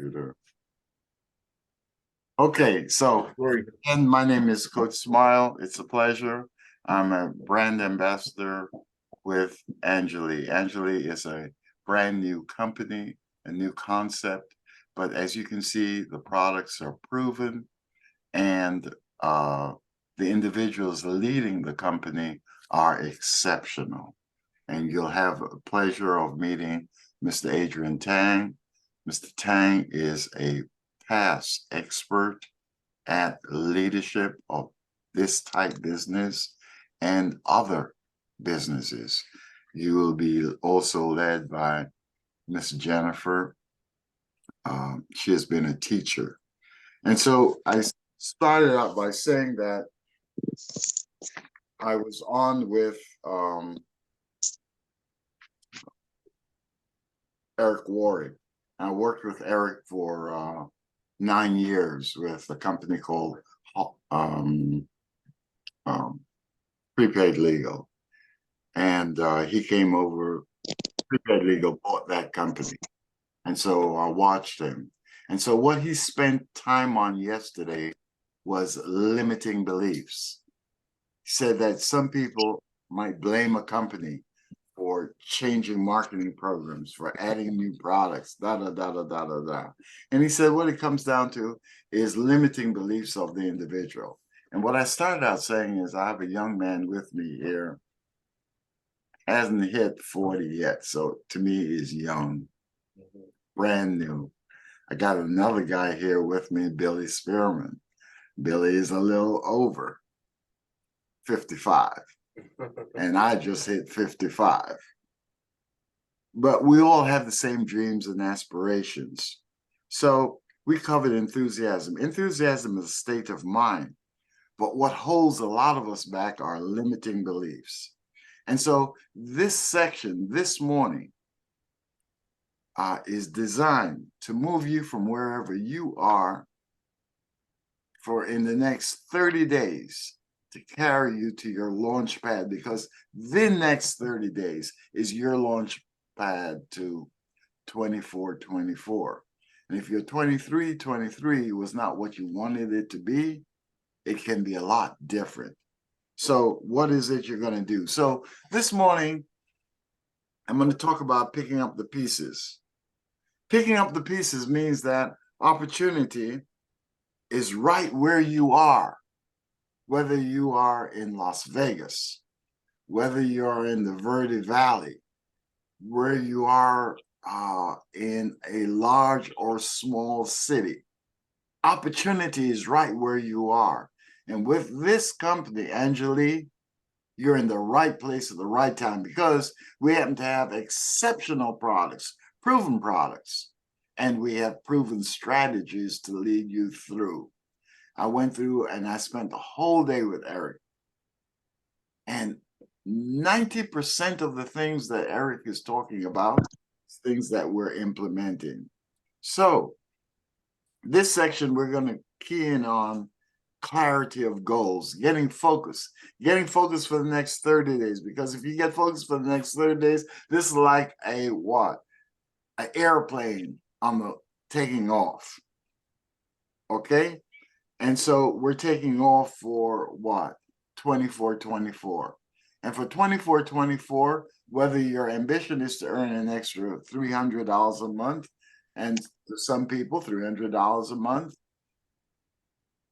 computer. Okay, so and my name is Coach Smile. It's a pleasure. I'm a brand ambassador with Angeli. Angeli is a brand new company, a new concept, but as you can see, the products are proven, and the individuals leading the company are exceptional. And you'll have a pleasure of meeting Mr. Adrian Tang. Mr. Tang is a past expert at leadership of this type business and other businesses. You will be also led by Miss Jennifer. She has been a teacher. And so I started out by saying that I was on with Eric Warwick. I worked with Eric for 9 years with a company called Prepaid Legal. And he came over, Prepaid Legal bought that company. And so I watched him. And so what he spent time on yesterday was limiting beliefs. He said that some people might blame a company for changing marketing programs, for adding new products, da da da da da da da. And he said what it comes down to is limiting beliefs of the individual. And what I started out saying is I have a young man with me here, hasn't hit 40 yet, so to me is young, brand new. I got another guy here with me, Billy Spearman. Billy is a little over 55. And I just hit 55. But we all have the same dreams and aspirations. So we covered enthusiasm. Enthusiasm is a state of mind. But what holds a lot of us back are limiting beliefs. And so this section this morning is designed to move you from wherever you are for in the next 30 days to carry you to your launch pad, because the next 30 days is your launch pad to 24-24. And if your 23-23 was not what you wanted it to be, it can be a lot different. So what is it you're going to do? So this morning, I'm going to talk about picking up the pieces. Picking up the pieces means that opportunity is right where you are. Whether you are in Las Vegas, whether you're in the Verde Valley, where you are in a large or small city, opportunity is right where you are. And with this company, Angeli, you're in the right place at the right time, because we happen to have exceptional products, proven products, and we have proven strategies to lead you through. I went through and I spent the whole day with Eric. And 90% of the things that Eric is talking about is things that we're implementing. So this section, we're going to key in on clarity of goals, getting focused for the next 30 days. Because if you get focused for the next 30 days, this is like a what? An airplane on the taking off. Okay? And so we're taking off for what? 24-24. And for 24-24, whether your ambition is to earn an extra $300 a month, and to some people, $300 a month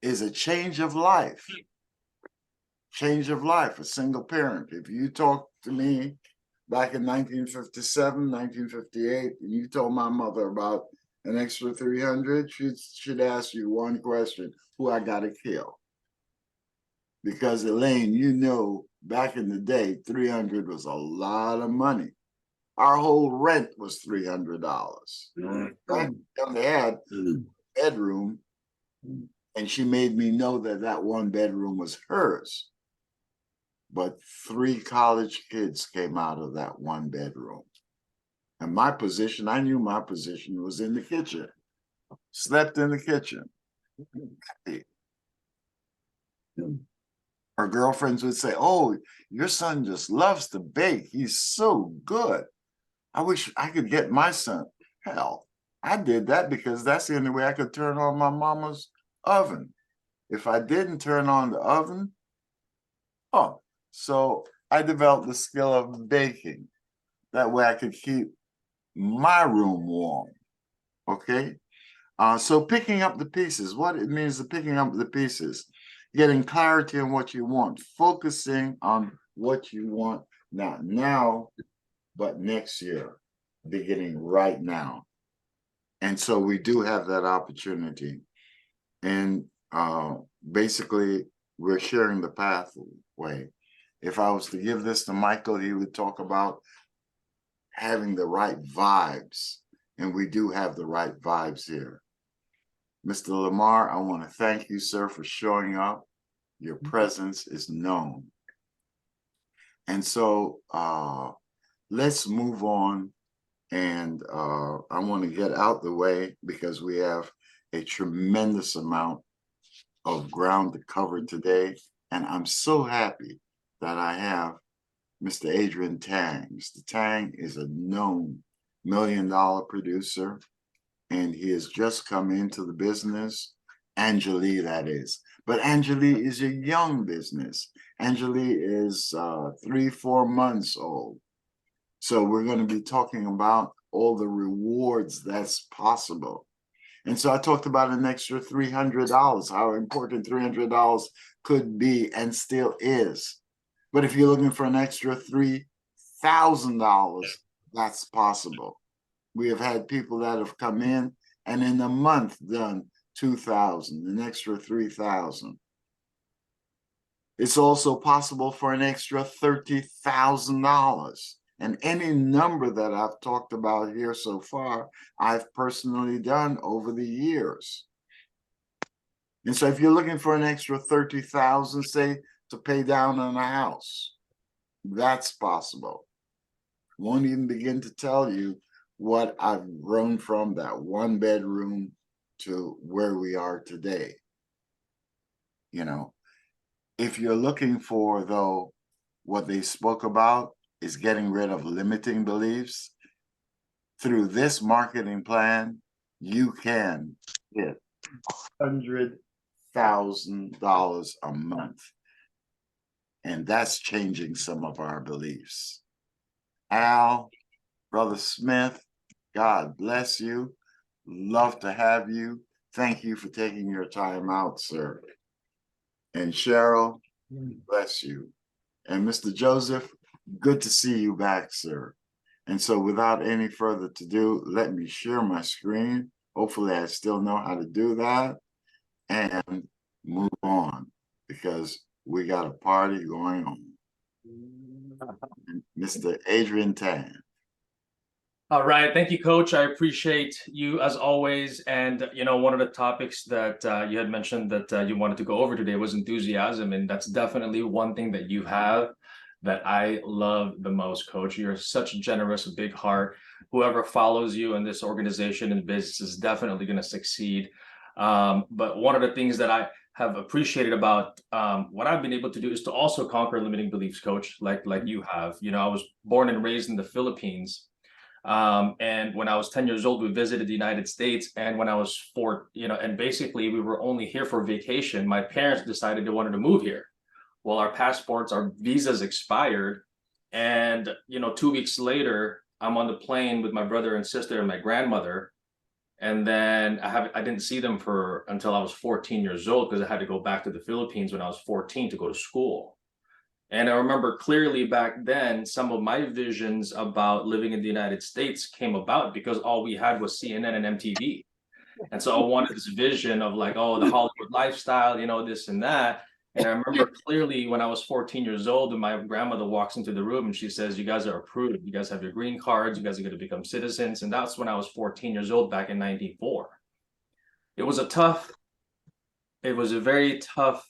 is a change of life. Change of life, a single parent. If you talk to me back in 1957, 1958, and you told my mother about an extra 300, she'd ask you one question: who I gotta kill? Because Elaine, you know, back in the day, 300 was a lot of money. Our whole rent was $300. Back then they had a bedroom, and she made me know that that one bedroom was hers. But 3 college kids came out of that one bedroom. And my position, I knew my position was in the kitchen. Slept in the kitchen. Her girlfriends would say, "Oh, your son just loves to bake. He's so good. I wish I could get my son." Hell, I did that because that's the only way I could turn on my mama's oven. If I didn't turn on the oven, oh, so I developed the skill of baking. That way I could keep my room warm. Okay. So picking up the pieces, what it means to picking up the pieces, getting clarity on what you want, focusing on what you want not now, but next year, beginning right now. And so we do have that opportunity. And basically, we're sharing the pathway. If I was to give this to Michael, he would talk about having the right vibes. And we do have the right vibes here. Mr. Lamar, I want to thank you, sir, for showing up. Your presence is known. And so let's move on. And I want to get out the way because we have a tremendous amount of ground to cover today. And I'm so happy that I have Mr. Adrian Tang. Mr. Tang is a known $1 million producer, and he has just come into the business. Angeli, that is. But Angeli is a young business. Angeli is 3-4 months old. So we're going to be talking about all the rewards that's possible. And so I talked about an extra $300, how important $300 could be and still is. But if you're looking for an extra $3,000, that's possible. We have had people that have come in and in a month done 2,000, an extra 3,000. It's also possible for an extra $30,000. And any number that I've talked about here so far, I've personally done over the years. And so if you're looking for an extra 30,000, say, to pay down on a house, that's possible. Won't even begin to tell you what I've grown from that 1-bedroom to where we are today. You know, if you're looking for, though, what they spoke about is getting rid of limiting beliefs, through this marketing plan, you can get $100,000 a month. And that's changing some of our beliefs. Al, Brother Smith, God bless you. Love to have you. Thank you for taking your time out, sir. And Cheryl, bless you. And Mr. Joseph, good to see you back, sir. And so without any further to do, let me share my screen. Hopefully I still know how to do that and move on because we got a party going on. Mr. Adrian Tan. All right. Thank you, Coach. I appreciate you as always. And, you know, one of the topics that you had mentioned that you wanted to go over today was enthusiasm. And that's definitely one thing that you have that I love the most, Coach. You're such a generous, big heart. Whoever follows you in this organization and business is definitely going to succeed. But one of the things that I have appreciated about what I've been able to do is to also conquer limiting beliefs, Coach, like you have. You know, I was born and raised in the Philippines. And when I was 10 years old, we visited the United States. And when I was 4, you know, and basically we were only here for vacation. My parents decided they wanted to move here. Well, our passports, our visas expired. And, you know, 2 weeks later, I'm on the plane with my brother and sister and my grandmother. And then I didn't see them until I was 14 years old because I had to go back to the Philippines when I was 14 to go to school. And I remember clearly back then, some of my visions about living in the United States came about because all we had was CNN and MTV. And so I wanted this vision of like, oh, the Hollywood lifestyle, you know, this and that. And I remember clearly when I was 14 years old and my grandmother walks into the room and she says, you guys are approved. You guys have your green cards. You guys are going to become citizens. And that's when I was 14 years old back in 94. It was a very tough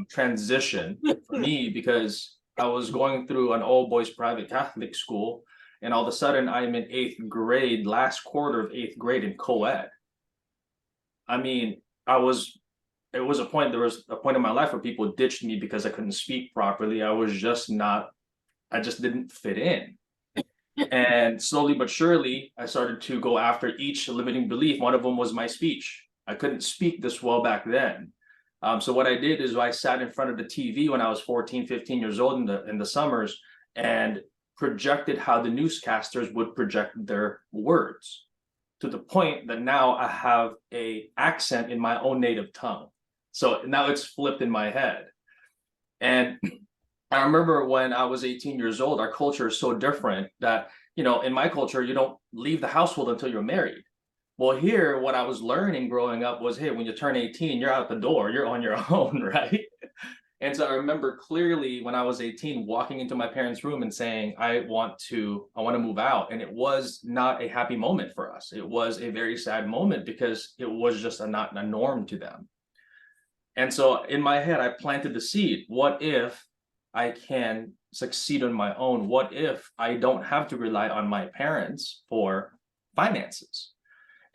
transition for me because I was going through an all-boys private Catholic school, and all of a sudden I'm in 8th grade, last quarter of 8th grade in co-ed. I mean, there was a point in my life where people ditched me because I couldn't speak properly. I just didn't fit in. And slowly but surely, I started to go after each limiting belief. One of them was my speech. I couldn't speak this well back then. So what I did is I sat in front of the TV when I was 14, 15 years old in the summers and projected how the newscasters would project their words, to the point that now I have a accent in my own native tongue. So now it's flipped in my head. And I remember when I was 18 years old, our culture is so different that, in my culture, you don't leave the household until you're married. Well, here, what I was learning growing up was, hey, when you turn 18, you're out the door, you're on your own, right? And so I remember clearly when I was 18, walking into my parents' room and saying, I want to move out. And it was not a happy moment for us. It was a very sad moment because it was just not a norm to them. And so in my head, I planted the seed. What if I can succeed on my own? What if I don't have to rely on my parents for finances?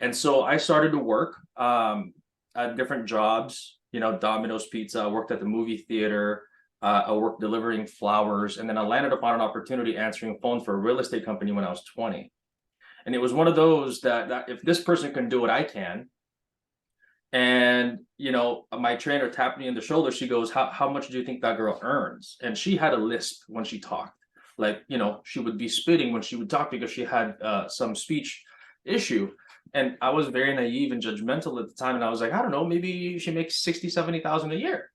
And so I started to work at different jobs, Domino's Pizza. I worked at the movie theater. I worked delivering flowers. And then I landed upon an opportunity answering a phone for a real estate company when I was 20. And it was one of those that if this person can do it, I can. And, my trainer tapped me in the shoulder. She goes, how much do you think that girl earns? And she had a lisp when she talked. Like, she would be spitting when she would talk because she had some speech issue. And I was very naive and judgmental at the time. And I was like, I don't know, maybe she makes 60, 70,000 a year.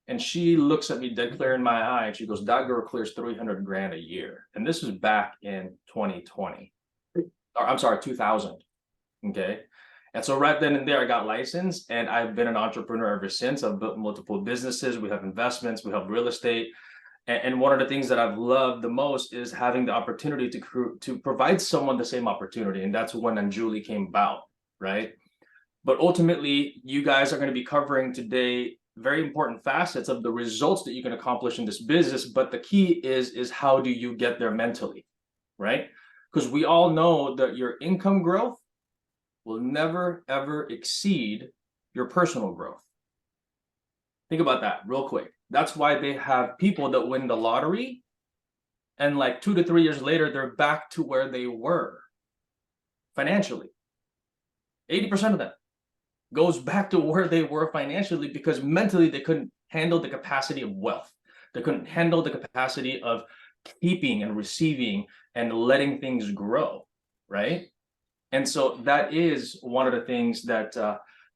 And she looks at me dead clear in my eye and she goes, that girl clears 300 grand a year. And this was back in 2020. Or, I'm sorry, 2000. Okay. And so right then and there, I got licensed and I've been an entrepreneur ever since. I've built multiple businesses. We have investments, we have real estate. And one of the things that I've loved the most is having the opportunity to provide someone the same opportunity. And that's when Anjuli came about, right? But ultimately, you guys are going to be covering today very important facets of the results that you can accomplish in this business. But the key is how do you get there mentally, right? Because we all know that your income growth will never, ever exceed your personal growth. Think about that real quick. That's why they have people that win the lottery and like 2 to 3 years later, they're back to where they were financially. 80% of them goes back to where they were financially because mentally they couldn't handle the capacity of wealth. They couldn't handle the capacity of keeping and receiving and letting things grow, right? And so that is one of the things that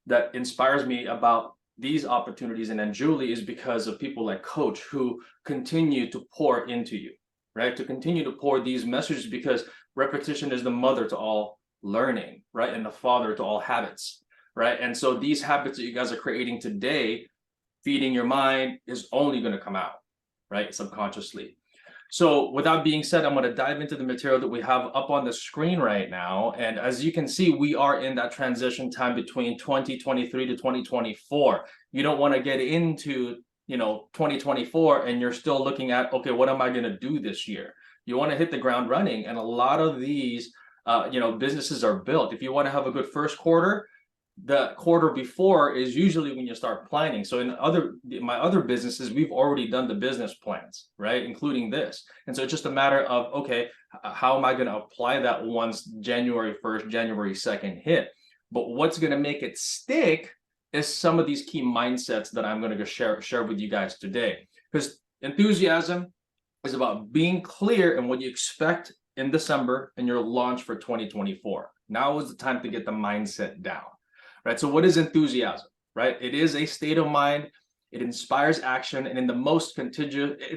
that inspires me about these opportunities. And then Julie is because of people like Coach who continue to pour into you, right? To continue to pour these messages because repetition is the mother to all learning, right? And the father to all habits, right? And so these habits that you guys are creating today, feeding your mind is only going to come out, right? Subconsciously. So with that being said, I'm going to dive into the material that we have up on the screen right now. And as you can see, we are in that transition time between 2023 to 2024. You don't want to get into, 2024 and you're still looking at, okay, what am I going to do this year? You want to hit the ground running. And a lot of these, businesses are built. If you want to have a good first quarter, the quarter before is usually when you start planning. So in my other businesses, we've already done the business plans, right? Including this. And so it's just a matter of, okay, how am I going to apply that once January 1st, January 2nd hit? But what's going to make it stick is some of these key mindsets that I'm going to share with you guys today. Because enthusiasm is about being clear in what you expect in December and your launch for 2024. Now is the time to get the mindset down. Right. So what is enthusiasm? Right. It is a state of mind. It inspires action. And it's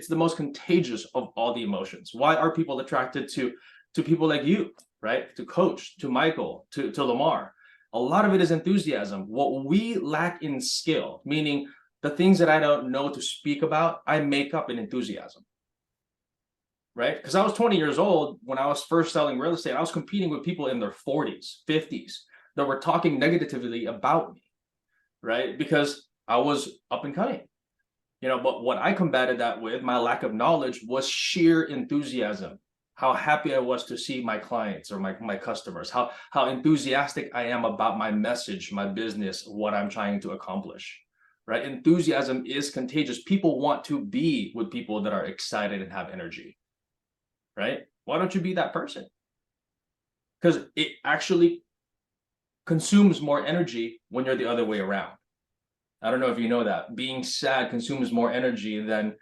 the most contagious of all the emotions. Why are people attracted to people like you? Right. To Coach, to Michael, to Lamar. A lot of it is enthusiasm. What we lack in skill, meaning the things that I don't know to speak about, I make up in enthusiasm. Right. Because I was 20 years old when I was first selling real estate. I was competing with people in their 40s, 50s. That were talking negatively about me, right? Because I was up and coming, but what I combated that with, my lack of knowledge, was sheer enthusiasm. How happy I was to see my clients or my customers, how enthusiastic I am about my message, my business, what I'm trying to accomplish, right? Enthusiasm is contagious. People want to be with people that are excited and have energy, right? Why don't you be that person? Because it actually consumes more energy when you're the other way around. I don't know if you know that. Being sad consumes more energy than,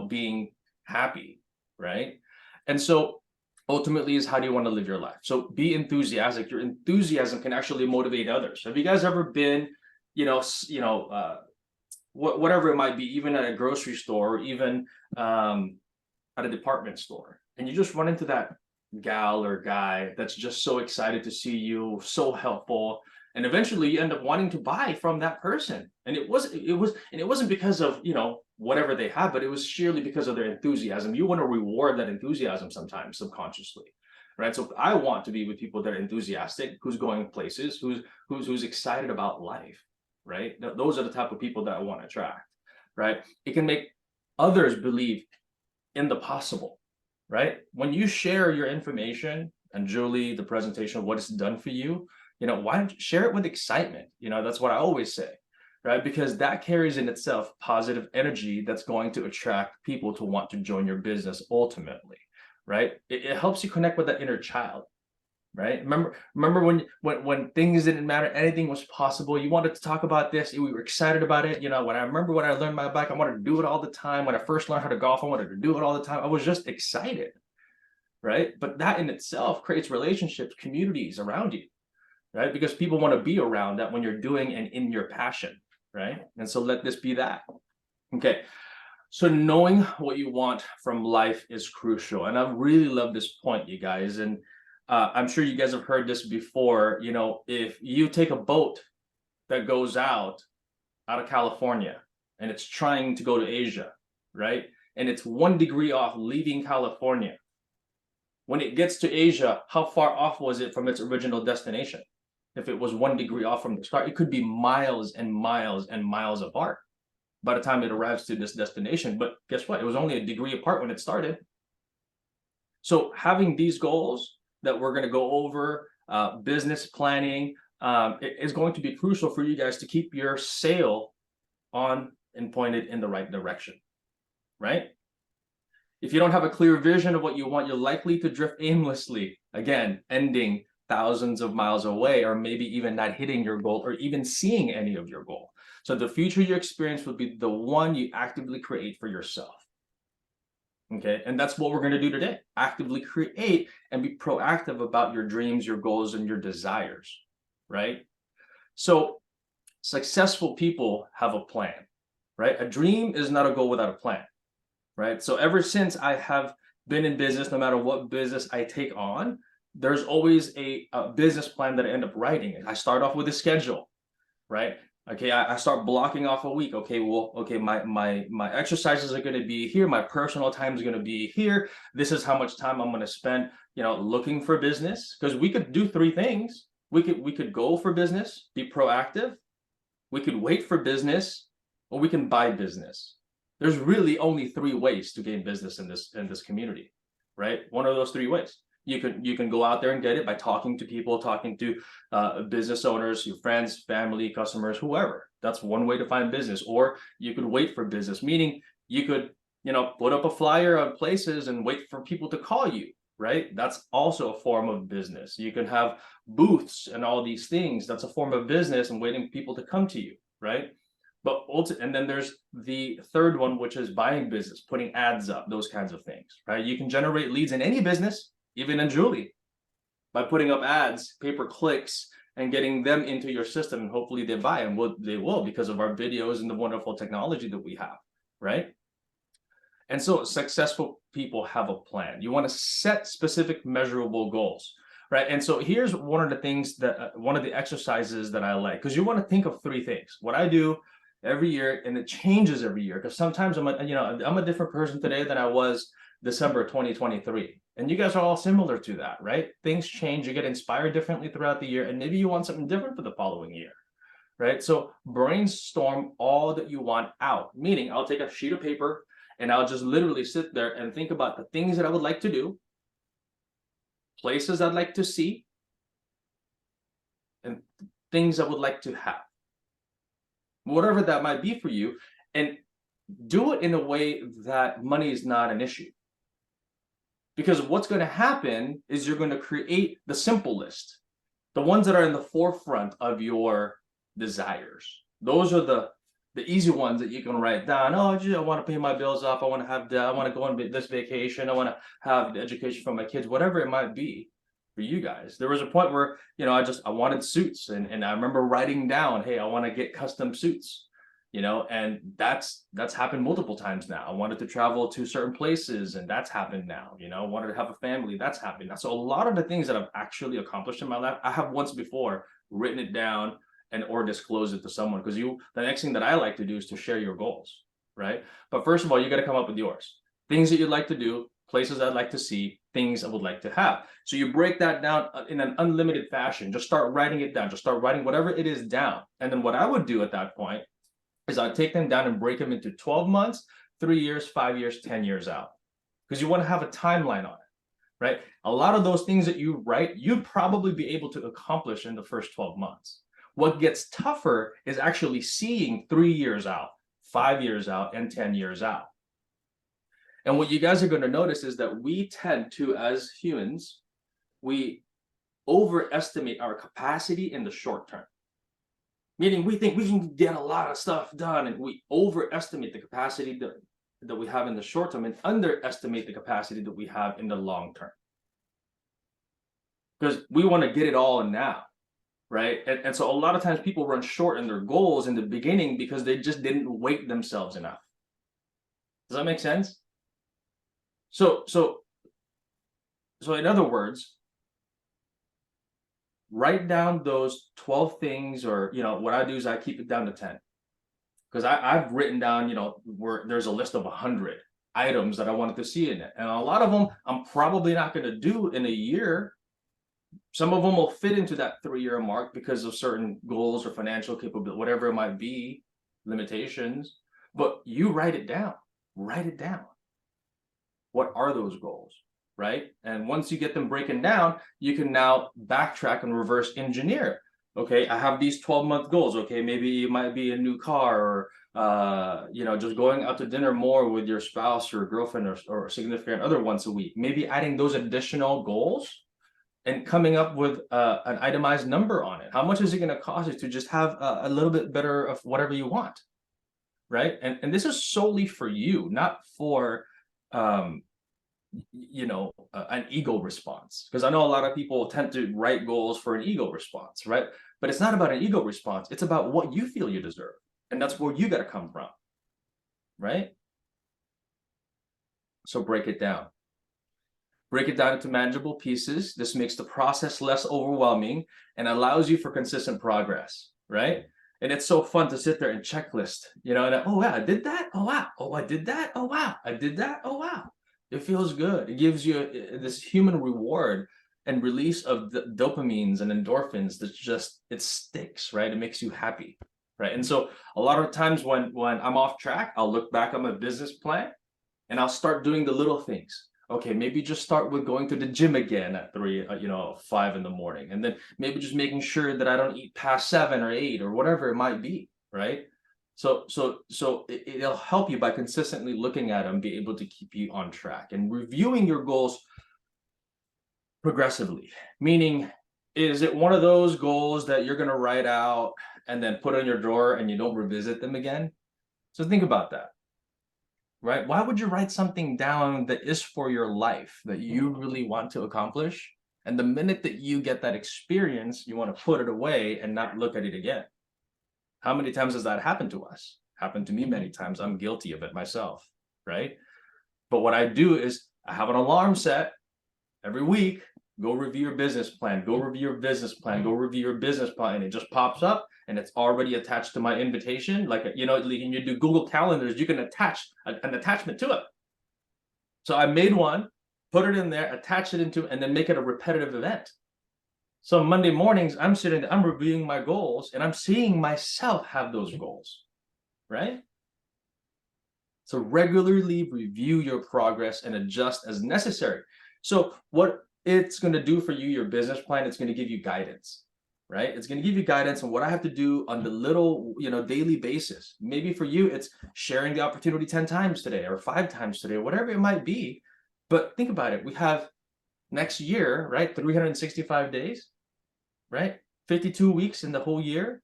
being happy, right? And so ultimately is, how do you want to live your life? So be enthusiastic. Your enthusiasm can actually motivate others. Have you guys ever been, whatever it might be, even at a grocery store, or even at a department store, and you just run into that gal or guy that's just so excited to see you, so helpful, and eventually you end up wanting to buy from that person. And it wasn't because of, whatever they have, but it was sheerly because of their enthusiasm. You want to reward that enthusiasm sometimes subconsciously, right? So I want to be with people that are enthusiastic, who's going places, who's excited about life, right? Those are the type of people that I want to attract, right? It can make others believe in the possible, right? When you share your information and Julie, the presentation of what it's done for you, why don't you share it with excitement? That's what I always say, right? Because that carries in itself positive energy that's going to attract people to want to join your business ultimately, right? It helps you connect with that inner child, right? Remember when things didn't matter, anything was possible. You wanted to talk about this, we were excited about it. When I learned my bike, I wanted to do it all the time. When I first learned how to golf, I wanted to do it all the time. I was just excited, right? But that in itself creates relationships, communities around you, right? Because people want to be around that when you're doing and in your passion, right? And so let this be that. Okay. So knowing what you want from life is crucial. And I really love this point, you guys. And I'm sure you guys have heard this before. If you take a boat that goes out of California and it's trying to go to Asia, right? And it's 1 degree off leaving California. When it gets to Asia, how far off was it from its original destination? If it was 1 degree off from the start, it could be miles and miles and miles apart by the time it arrives to this destination. But guess what? It was only 1 degree apart when it started. So having these goals that we're going to go over, business planning, is going to be crucial for you guys to keep your sail on and pointed in the right direction, right? If you don't have a clear vision of what you want, you're likely to drift aimlessly, again, ending thousands of miles away, or maybe even not hitting your goal or even seeing any of your goal. So the future you experience will be the one you actively create for yourself. Okay, and that's what we're going to do today. Actively create and be proactive about your dreams, your goals, and your desires, right? So successful people have a plan, right? A dream is not a goal without a plan, right? So ever since I have been in business, no matter what business I take on, there's always a business plan that I end up writing. I start off with a schedule, right? Okay, I start blocking off a week. Okay, well, okay, my exercises are going to be here. My personal time is going to be here. This is how much time I'm going to spend, looking for business. Because we could do 3 things. We could go for business, be proactive. We could wait for business, or we can buy business. There's really only 3 ways to gain business in this community, right? One of those 3 ways. You can go out there and get it by talking to people, talking to business owners, your friends, family, customers, whoever. That's one way to find business. Or you could wait for business, meaning you could, put up a flyer on places and wait for people to call you, right? That's also a form of business. You can have booths and all these things. That's a form of business and waiting for people to come to you, right? But and then there's the third one, which is buying business, putting ads up, those kinds of things, right? You can generate leads in any business, even in Julie, by putting up ads, pay-per-clicks, and getting them into your system, and hopefully they buy, and they will because of our videos and the wonderful technology that we have, right? And so successful people have a plan. You want to set specific measurable goals, right? And so here's one of the things that one of the exercises that I like, because you want to think of 3 things. What I do every year, and it changes every year, because sometimes I'm a different person today than I was December 2023. And you guys are all similar to that, right? Things change, you get inspired differently throughout the year, and maybe you want something different for the following year, right? So brainstorm all that you want out, meaning I'll take a sheet of paper and I'll just literally sit there and think about the things that I would like to do, places I'd like to see, and things I would like to have. Whatever that might be for you, and do it in a way that money is not an issue. Because what's going to happen is you're going to create the simple list, the ones that are in the forefront of your desires. Those are the easy ones that you can write down. Oh, gee, I want to pay my bills off. I want to have that. I want to go on this vacation. I want to have the education for my kids, whatever it might be for you guys. There was a point where, I wanted suits, and I remember writing down, hey, I want to get custom suits, and that's happened multiple times now. I wanted to travel to certain places, and that's happened now. I wanted to have a family, that's happened now. So a lot of the things that I've actually accomplished in my life, I have once before written it down and or disclose it to someone, because the next thing that I like to do is to share your goals, right? But first of all, you got to come up with yours. Things that you'd like to do, places I'd like to see, things I would like to have. So you break that down in an unlimited fashion. Just start writing it down. Just start writing whatever it is down. And then what I would do at that point is I'd take them down and break them into 12 months, 3 years, 5 years, 10 years out. Because you want to have a timeline on it, right? A lot of those things that you write, you'd probably be able to accomplish in the first 12 months. What gets tougher is actually seeing 3 years out, 5 years out, and 10 years out. And what you guys are going to notice is that we tend to, as humans, we overestimate our capacity in the short term. Meaning we think we can get a lot of stuff done, and we overestimate the capacity that we have in the short term and underestimate the capacity that we have in the long term. Because we want to get it all now. Right. And so a lot of times people run short in their goals in the beginning because they just didn't weight themselves enough. Does that make sense? So in other words, write down those 12 things, or, what I do is I keep it down to 10. Because I've written down, where there's a list of 100 items that I wanted to see in it. And a lot of them I'm probably not going to do in a year. Some of them will fit into that 3-year mark because of certain goals or financial capability, whatever it might be, limitations. But you write it down. Write it down. What are those goals, right? And once you get them breaking down, you can now backtrack and reverse engineer. Okay, I have these 12-month goals. Okay, maybe it might be a new car, or just going out to dinner more with your spouse or girlfriend or significant other once a week. Maybe adding those additional goals and coming up with an itemized number on it. How much is it going to cost you to just have a little bit better of whatever you want, right? And this is solely for you, not for an ego response. Because I know a lot of people tend to write goals for an ego response, right? But it's not about an ego response. It's about what you feel you deserve. And that's where you got to come from, right? So break it down. Break it down into manageable pieces. This makes the process less overwhelming and allows you for consistent progress, right? And it's so fun to sit there and checklist, and oh, wow, I did that. Oh, wow. Oh, I did that. Oh, wow. I did that. Oh, wow. It feels good. It gives you this human reward and release of the dopamines and endorphins that it sticks, right? It makes you happy, right? And so a lot of times when I'm off track, I'll look back on my business plan and I'll start doing the little things. Okay, maybe just start with going to the gym again at 5 in the morning. And then maybe just making sure that I don't eat past 7 or 8 or whatever it might be, right? So it'll help you by consistently looking at them, be able to keep you on track and reviewing your goals progressively. Meaning, is it one of those goals that you're going to write out and then put in your drawer and you don't revisit them again? So think about that. Right? Why would you write something down that is for your life, that you really want to accomplish? And the minute that you get that experience, you want to put it away and not look at it again. How many times has that happened to us? Happened to me many times. I'm guilty of it myself, right? But what I do is I have an alarm set every week. Go review your business plan. Go review your business plan. Go review your business plan. And it just pops up and it's already attached to my invitation. Like, when you do Google Calendars, you can attach an attachment to it. So I made one, put it in there, attach it into, and then make it a repetitive event. So Monday mornings, I'm reviewing my goals and I'm seeing myself have those goals, right? So regularly review your progress and adjust as necessary. So what it's going to do for you, your business plan, it's going to give you guidance, right? It's going to give you guidance on what I have to do on the little, daily basis. Maybe for you, it's sharing the opportunity 10 times today or 5 times today, whatever it might be. But think about it. We have next year, right? 365 days, right? 52 weeks in the whole year.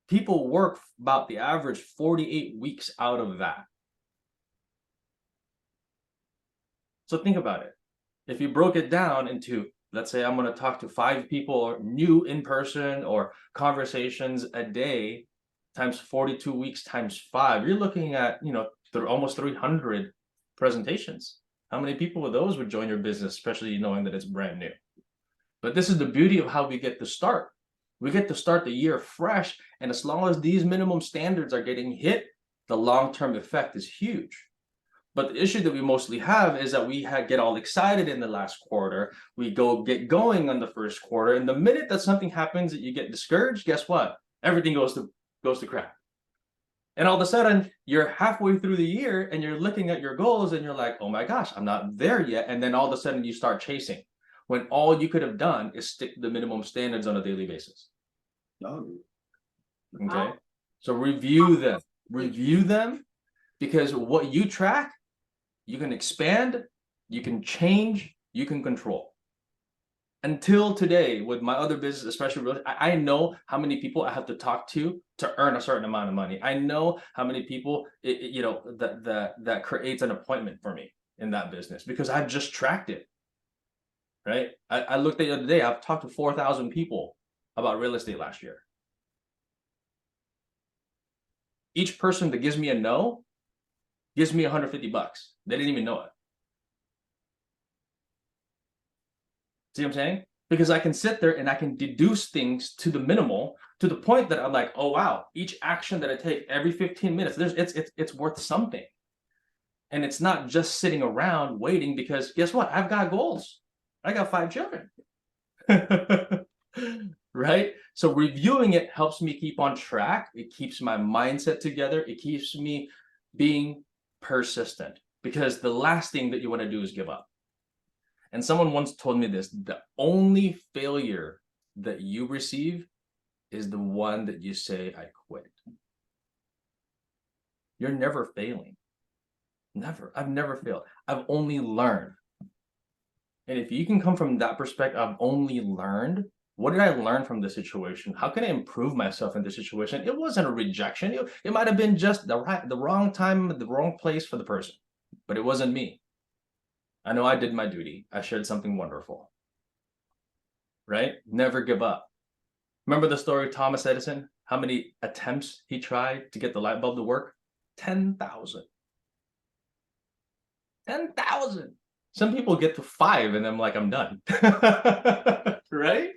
People work about the average 48 weeks out of that. So think about it. If you broke it down into, let's say I'm going to talk to 5 people new in person or conversations a day times 42 weeks times 5, you're looking at, almost 300 presentations. How many people of those would join your business, especially knowing that it's brand new? But this is the beauty of how we get to start. We get to start the year fresh, and as long as these minimum standards are getting hit, the long-term effect is huge. But the issue that we mostly have is that we get all excited in the last quarter. We get going on the first quarter, and the minute that something happens that you get discouraged, guess what? Everything goes to crap. And all of a sudden, you're halfway through the year and you're looking at your goals and you're like, oh my gosh, I'm not there yet. And then all of a sudden you start chasing when all you could have done is stick to the minimum standards on a daily basis. No. Okay. So review them, because what you track, you can expand, you can change, you can control. Until today, with my other business, especially I know how many people I have to talk to earn a certain amount of money. I know how many people that creates an appointment for me in that business because I've just tracked it. Right? I looked at the other day. I've talked to 4,000 people about real estate last year. Each person that gives me a no gives me $150. They didn't even know it. See what I'm saying? Because I can sit there and I can deduce things to the minimal, to the point that I'm like, oh wow, each action that I take every 15 minutes, it's worth something. And it's not just sitting around waiting, because guess what? I've got goals. I got 5 children. Right? So reviewing it helps me keep on track. It keeps my mindset together. It keeps me being persistent, because the last thing that you want to do is give up. And someone once told me this: the only failure that you receive is the one that you say, I quit. You're never failing. Never. I've never failed. I've only learned. And if you can come from that perspective, I've only learned. What did I learn from the situation? How can I improve myself in this situation? It wasn't a rejection. It might have been just the wrong time, the wrong place for the person, but it wasn't me. I know I did my duty. I shared something wonderful. Right? Never give up. Remember the story of Thomas Edison? How many attempts he tried to get the light bulb to work? 10,000. 10,000. Some people get to 5 and I'm like, I'm done. Right?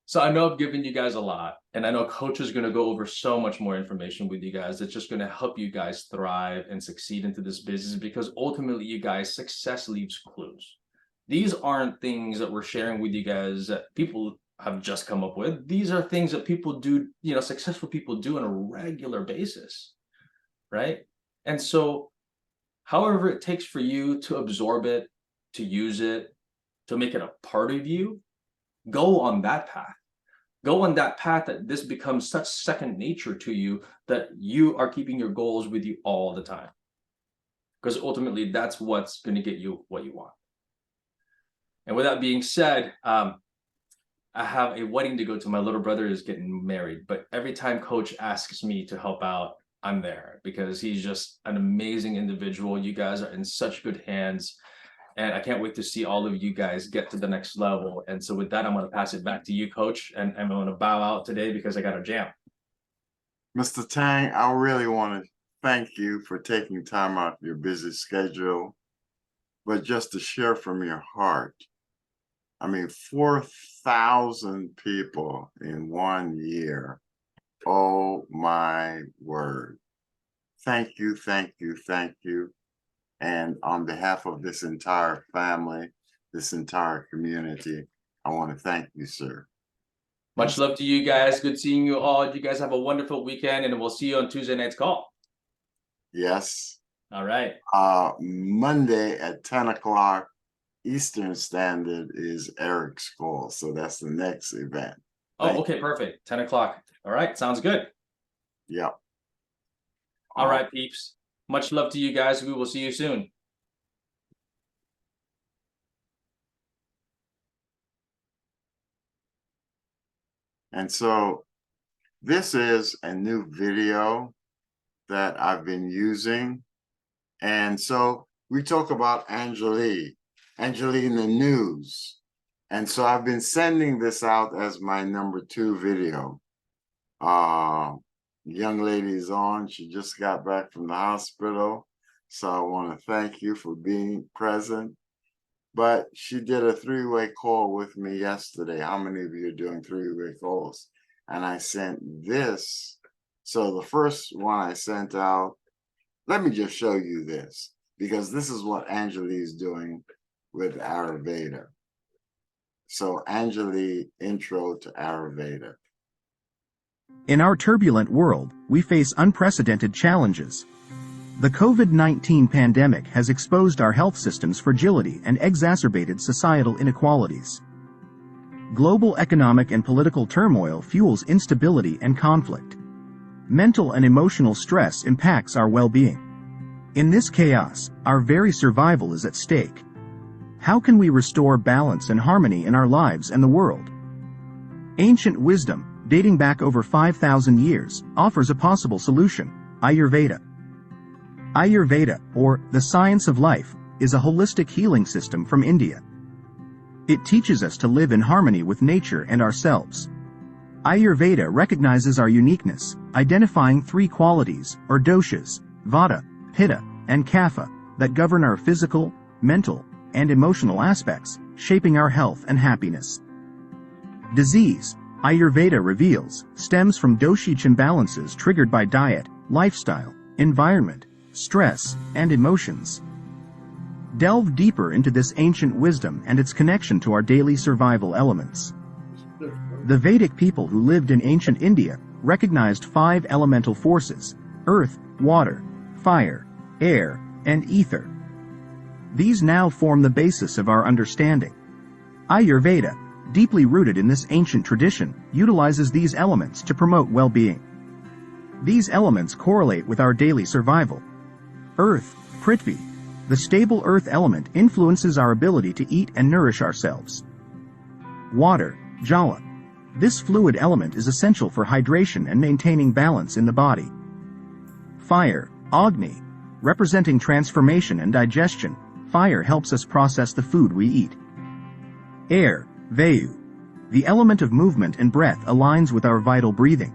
So I know I've given you guys a lot, and I know Coach is going to go over so much more information with you guys that's just going to help you guys thrive and succeed into this business, because ultimately, you guys, success leaves clues. These aren't things that we're sharing with you guys that people have just come up with. These are things that people do, successful people do on a regular basis, right? And so however it takes for you to absorb it, to use it, to make it a part of you, go on that path. Go on that path that this becomes such second nature to you that you are keeping your goals with you all the time. Because ultimately, that's what's going to get you what you want. And with that being said, I have a wedding to go to. My little brother is getting married, but every time Coach asks me to help out, I'm there, because he's just an amazing individual. You guys are in such good hands. And I can't wait to see all of you guys get to the next level. And so with that, I'm going to pass it back to you, Coach. And I'm going to bow out today because I got a jam. Mr. Tang, I really want to thank you for taking time out of your busy schedule, but just to share from your heart. I mean, 4,000 people in 1 year. Oh my word. Thank you, thank you, thank you. And on behalf of this entire family, this entire community, I want to thank you, sir. Much love to you guys. Good seeing you all. You guys have a wonderful weekend, and we'll see you on Tuesday night's call. Yes. All right. Monday at 10 o'clock Eastern Standard is Eric's call. So that's the next event. Oh, okay, perfect. 10 o'clock. All right, sounds good. Yep. All right, peeps. Much love to you guys. We will see you soon. And so this is a new video that I've been using. And so we talk about Angelique in the news. And so I've been sending this out as my #2 video. Young lady is on. She just got back from the hospital. So I want to thank you for being present. But she did a 3-way call with me yesterday. How many of you are doing 3-way calls? And I sent this. So the first one I sent out, let me just show you this, because this is what Angelique is doing with Ayurveda. So Angelique, intro to Ayurveda. In our turbulent world, we face unprecedented challenges. The COVID-19 pandemic has exposed our health system's fragility and exacerbated societal inequalities. Global economic and political turmoil fuels instability and conflict. Mental and emotional stress impacts our well-being. In this chaos, our very survival is at stake. How can we restore balance and harmony in our lives and the world? Ancient wisdom, dating back over 5,000 years, offers a possible solution: Ayurveda. Ayurveda, or the science of life, is a holistic healing system from India. It teaches us to live in harmony with nature and ourselves. Ayurveda recognizes our uniqueness, identifying 3 qualities, or doshas, Vata, Pitta, and Kapha, that govern our physical, mental, and emotional aspects, shaping our health and happiness. Disease, Ayurveda reveals, stems from doshic imbalances triggered by diet, lifestyle, environment, stress, and emotions. Delve deeper into this ancient wisdom and its connection to our daily survival elements. The Vedic people who lived in ancient India recognized 5 elemental forces: earth, water, fire, air, and ether. These now form the basis of our understanding. Ayurveda, deeply rooted in this ancient tradition, utilizes these elements to promote well-being. These elements correlate with our daily survival. Earth, Prithvi, the stable earth element, influences our ability to eat and nourish ourselves. Water, Jala. This fluid element is essential for hydration and maintaining balance in the body. Fire, Agni, representing transformation and digestion. Fire helps us process the food we eat. Air, Vayu. The element of movement and breath aligns with our vital breathing.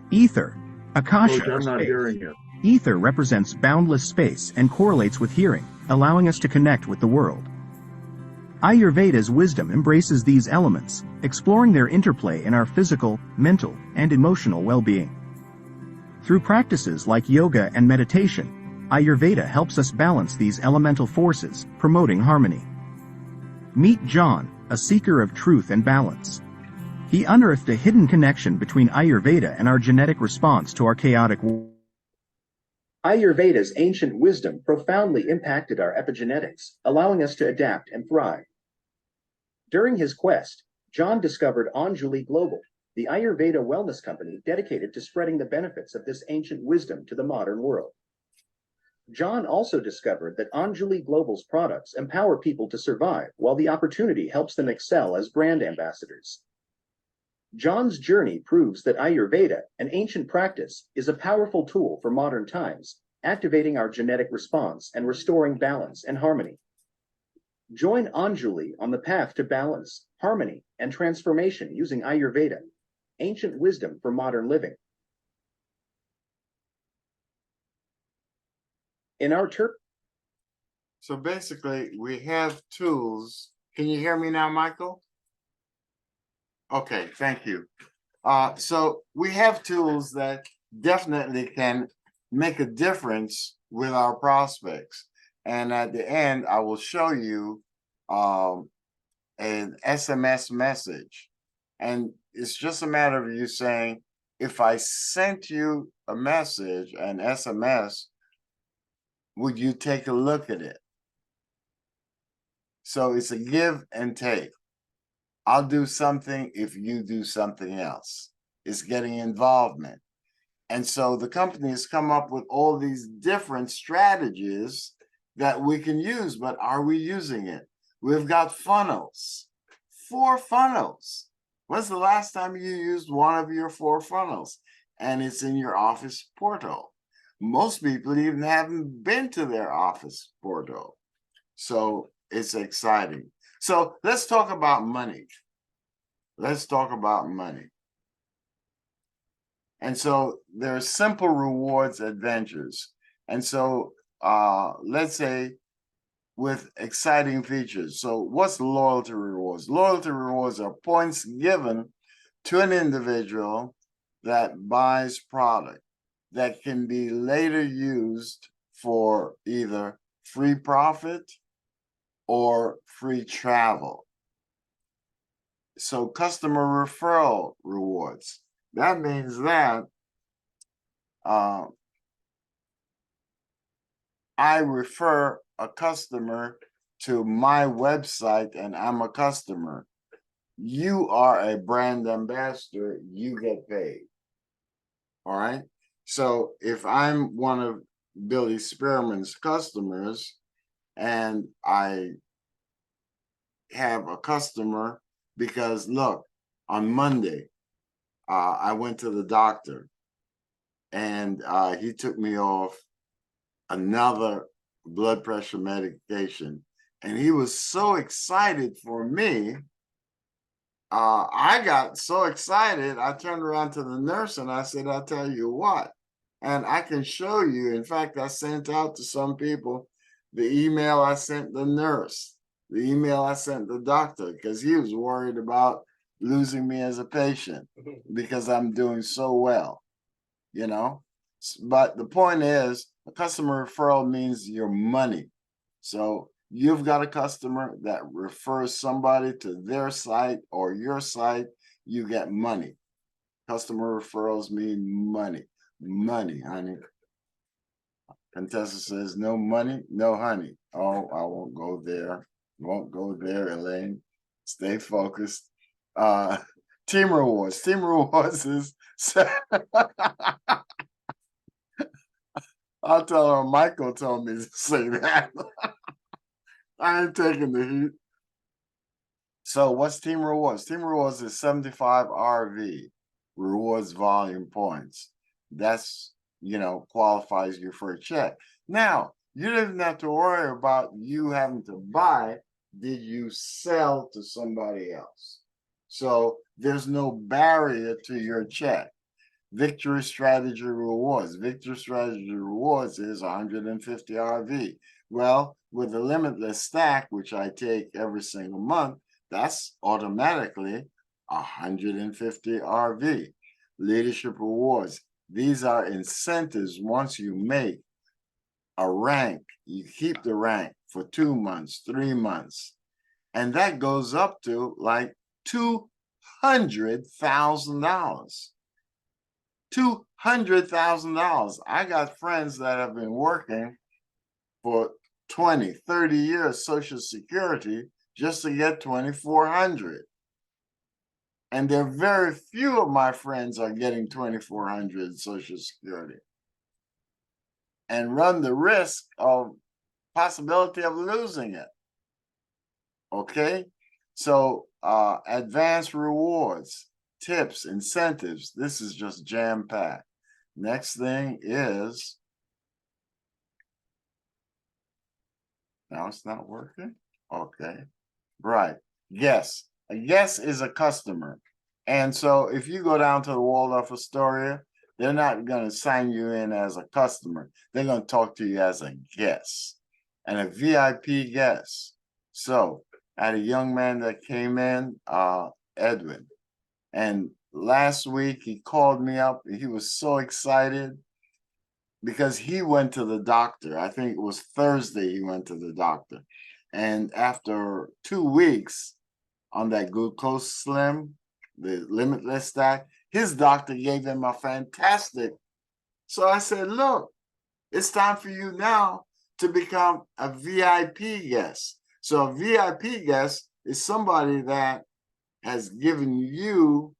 Ether, Akasha. Coach, I'm not hearing you. Ether represents boundless space and correlates with hearing, allowing us to connect with the world. Ayurveda's wisdom embraces these elements, exploring their interplay in our physical, mental, and emotional well-being. Through practices like yoga and meditation, Ayurveda helps us balance these elemental forces, promoting harmony. Meet John, a seeker of truth and balance. He unearthed a hidden connection between Ayurveda and our genetic response to our chaotic world. Ayurveda's ancient wisdom profoundly impacted our epigenetics, allowing us to adapt and thrive. During his quest, John discovered Anjali Global, the Ayurveda wellness company dedicated to spreading the benefits of this ancient wisdom to the modern world. John also discovered that Anjali Global's products empower people to survive, while the opportunity helps them excel as brand ambassadors. John's journey proves that Ayurveda, an ancient practice, is a powerful tool for modern times, activating our genetic response and restoring balance and harmony. Join Anjali on the path to balance, harmony, and transformation using Ayurveda, ancient wisdom for modern living. In our So basically, we have tools. Can you hear me now, Michael? Okay, thank you. So we have tools that definitely can make a difference with our prospects. And at the end, I will show you an SMS message. And it's just a matter of you saying, if I sent you a message, an SMS, would you take a look at it? So it's a give and take. I'll do something if you do something else. It's getting involvement. And so the company has come up with all these different strategies that we can use, but are we using it? We've got funnels, 4 funnels. When's the last time you used one of your 4 funnels? And it's in your office portal. Most people even haven't been to their office portal. So it's exciting. So let's talk about money. Let's talk about money. And so there's simple rewards adventures. And so let's say with exciting features. So what's loyalty rewards? Loyalty rewards are points given to an individual that buys product that can be later used for either free profit or free travel. So customer referral rewards. That means that I refer a customer to my website and I'm a customer. You are a brand ambassador, you get paid. All right. So if I'm one of Billy Spearman's customers and I have a customer because look, on Monday, I went to the doctor and he took me off another blood pressure medication. And he was so excited for me. I got so excited, I turned around to the nurse and I said, I'll tell you what, and I can show you. In fact, I sent out to some people the email I sent the nurse, the email I sent the doctor, because he was worried about losing me as a patient because I'm doing so well, you know. But the point is, a customer referral means your money. So you've got a customer that refers somebody to their site or your site, you get money. Customer referrals mean money. Money, honey. Contessa says, no money, no honey. Oh, I won't go there. Won't go there, Elaine. Stay focused. Team rewards. Team rewards is I'll tell her Michael told me to say that. I ain't taking the heat. So what's Team Rewards? Team Rewards is 75 RV, rewards volume points. That's, qualifies you for a check. Now, you didn't have to worry about you having to buy. Did you sell to somebody else? So there's no barrier to your check. Victory Strategy Rewards. Victory Strategy Rewards is 150 RV. Well, with the limitless stack, which I take every single month, that's automatically 150 RV. Leadership Rewards. These are incentives once you make a rank. You keep the rank for 2 months, 3 months. And that goes up to like $200,000. $200,000. I got friends that have been working for 20, 30 years Social Security just to get 2,400. And there are very few of my friends are getting 2,400 Social Security and run the risk of possibility of losing it. Okay, so advanced rewards, tips, incentives. This is just jam-packed. Next thing is, now it's not working. Okay, right. Yes, a guest is a customer. And so if you go down to the Waldorf Astoria, they're not going to sign you in as a customer. They're going to talk to you as a guest and a VIP guest. So I had a young man that came in, Edwin, and last week he called me up. He was so excited because he went to the doctor. I think it was Thursday he went to the doctor. And after 2 weeks on that glucose slim, the limitless stack, his doctor gave him a fantastic. So I said, look, it's time for you now to become a VIP guest. So a VIP guest is somebody that has given you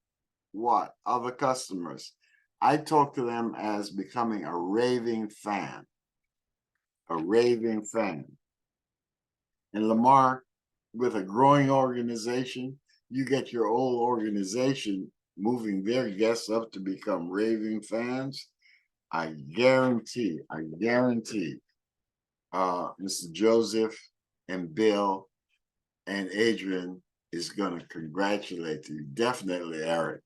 what? Other customers. I talk to them as becoming a raving fan. A raving fan. And Lamar, with a growing organization, you get your old organization moving their guests up to become raving fans. I guarantee, Mr. Joseph and Bill and Adrian is going to congratulate you. Definitely, Eric.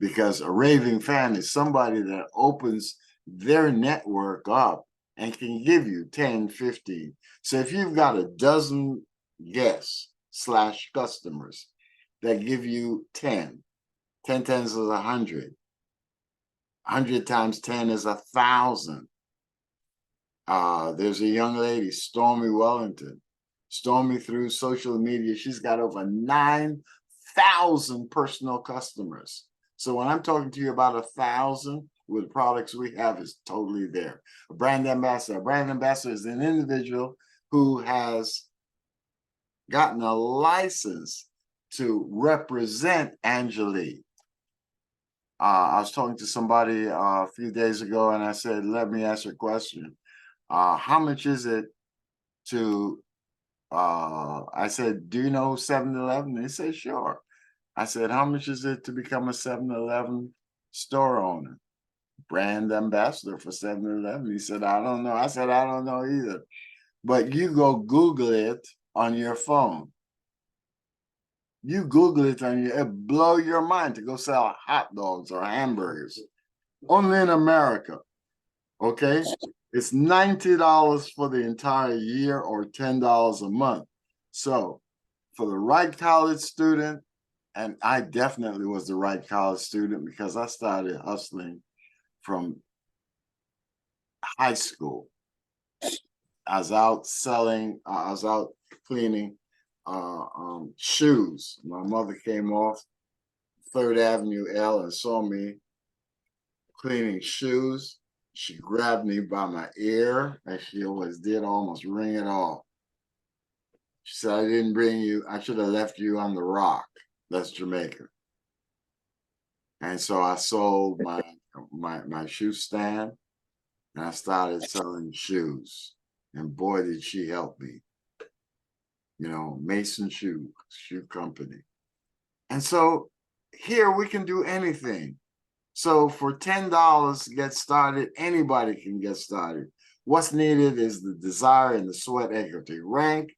Because a raving fan is somebody that opens their network up and can give you 10, 15. So if you've got a dozen guests / customers that give you 10, 10 tens is 100. 100 times 10 is 1,000. There's a young lady, Stormy Wellington. Stormy, through social media, she's got over 9,000 personal customers. So when I'm talking to you about 1,000 with products we have, is totally there. A brand ambassador. A brand ambassador is an individual who has gotten a license to represent Angelique. I was talking to somebody a few days ago, and I said, let me ask you a question. How much is it to, I said, do you know 7-Eleven? They said, sure. I said, how much is it to become a 7-Eleven store owner? Brand ambassador for 7-Eleven. He said, I don't know. I said, I don't know either. But you go Google it on your phone. You Google it and it blow your mind to go sell hot dogs or hamburgers. Only in America. Okay? It's $90 for the entire year or $10 a month. So for the right college student, and I definitely was the right college student because I started hustling from high school. I was out selling, I was out cleaning shoes. My mother came off 3rd Avenue L and saw me cleaning shoes. She grabbed me by my ear, as she always did, almost wring it off. She said, I didn't bring you, I should have left you on the rock. That's Jamaica. And so I sold my shoe stand, and I started selling shoes. And boy, did she help me. You know, Mason Shoe Company. And so here we can do anything. So for $10 to get started, anybody can get started. What's needed is the desire and the sweat equity. Rank,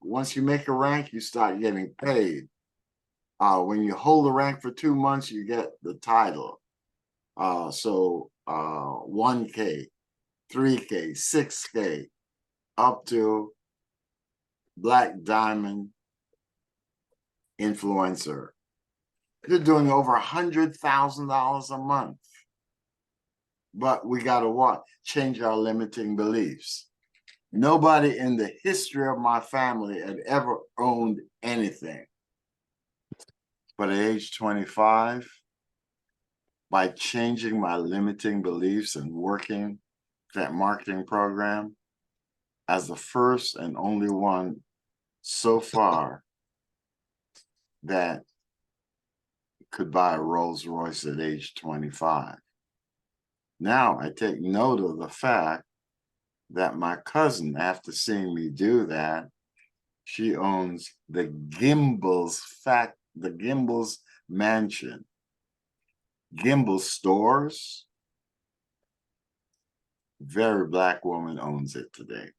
once you make a rank, you start getting paid. When you hold a rank for 2 months, you get the title. 1K, 3K, 6K, up to Black Diamond influencer. You're doing over $100,000 a month. But we got to what? Change our limiting beliefs. Nobody in the history of my family had ever owned anything. But at age 25, by changing my limiting beliefs and working that marketing program, as the first and only one so far that could buy a Rolls Royce at age 25. Now I take note of the fact that my cousin, after seeing me do that, she owns the Gimbel's mansion. Gimbel stores. Very Black woman owns it today.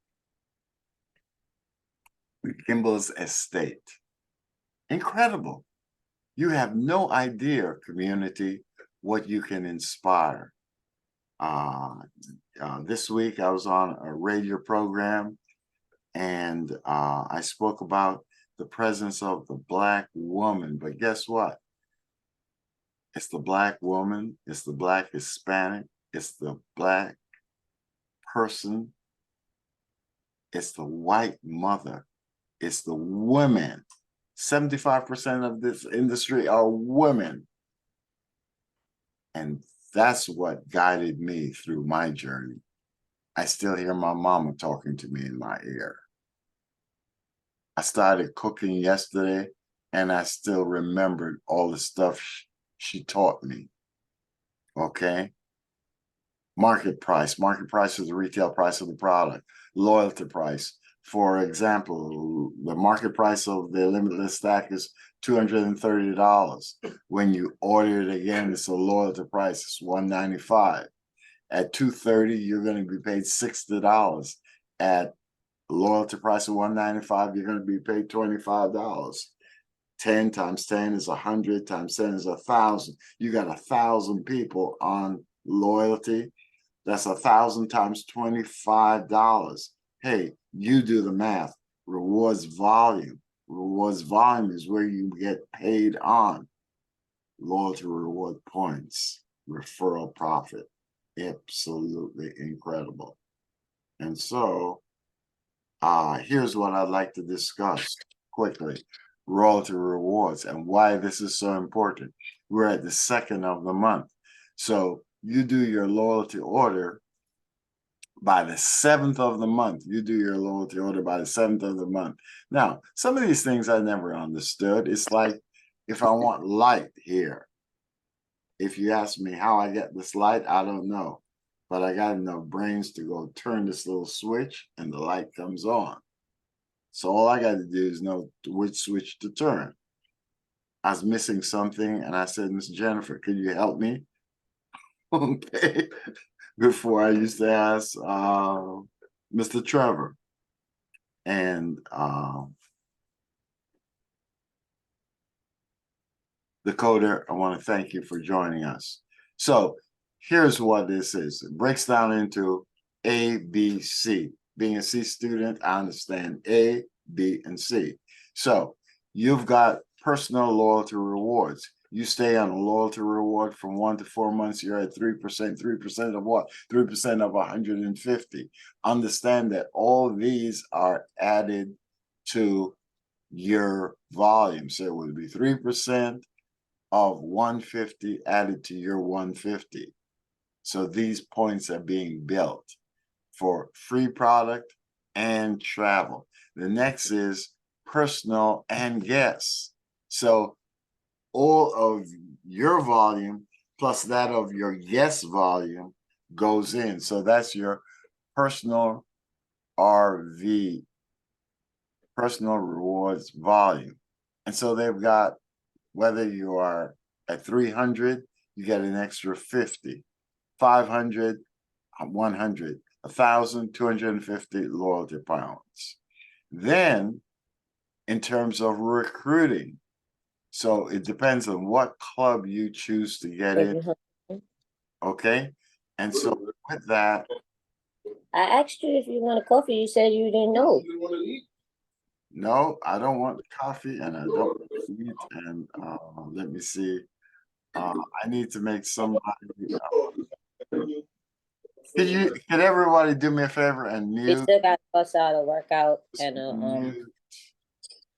Gimbel's estate. Incredible. You have no idea, community, what you can inspire. This week I was on a radio program, and I spoke about the presence of the Black woman. But guess what? It's the Black woman, it's the Black Hispanic, it's the Black person, it's the white mother, it's the women. 75% of this industry are women. And that's what guided me through my journey. I still hear my mama talking to me in my ear. I started cooking yesterday, and I still remembered all the stuff she taught me. Okay. Market price is the retail price of the product. Loyalty price. For example, the market price of the limitless stack is $230. When you order it again, it's a loyalty price, it's $195. At $230, you're going to be paid $60. At loyalty price of $195, you're going to be paid $25. 10 times 10 is 100, times 10 is 1,000. You got 1,000 people on loyalty. That's 1,000 times $25. Hey, you do the math. Rewards volume. Rewards volume is where you get paid on. Loyalty reward points. Referral profit. Absolutely incredible. And so, here's what I'd like to discuss quickly. Royalty rewards and why this is so important. We're at the 2nd of the month. So you do your loyalty order by the 7th of the month. You do your loyalty order by the 7th of the month. Now, some of these things I never understood. It's like if I want light here, if you ask me how I get this light, I don't know. But I got enough brains to go turn this little switch and the light comes on. So all I got to do is know which switch to turn. I was missing something and I said, Miss Jennifer, could you help me? Okay. Before I used to ask Mr. Trevor. And Dakota, I want to thank you for joining us. So here's what this is. It breaks down into A, B, C. Being a C student, I understand A, B, and C. So you've got personal loyalty rewards. You stay on a loyalty reward from 1 to 4 months, you're at 3%. 3% of what? 3% of 150. Understand that all these are added to your volume. So it would be 3% of 150 added to your 150. So these points are being built for free product and travel. The next is personal and guests. So all of your volume plus that of your guest volume goes in. So that's your personal RV, personal rewards volume. And so they've got, whether you are at 300, you get an extra 50, 500, 100, 1,000, 250 loyalty points. Then in terms of recruiting, so it depends on what club you choose to get in. Okay. And so with that, I asked you if you want a coffee. You said you didn't know. no, I don't want coffee and I don't want to eat. And let me see. I need to make somebody. Can everybody do me a favor and We mute? still got to bust out a workout and Mute.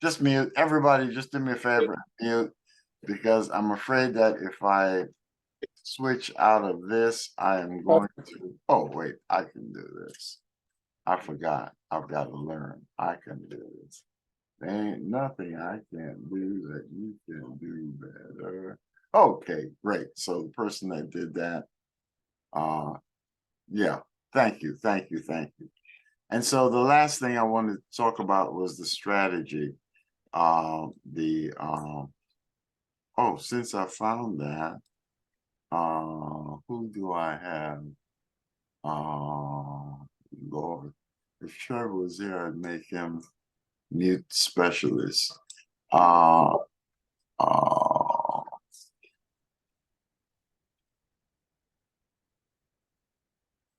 Just mute. Everybody, just do me a favor and mute, because I'm afraid that if I switch out of this, I am going to. Oh wait, I can do this. I forgot. I've got to learn. I can do this. There ain't nothing I can't do that you can do better. Okay, great. So the person that did that, yeah, thank you. And so the last thing I wanted to talk about was the strategy. Since I found that, who do I have? Lord, if Trevor was here, I'd make him mute specialist.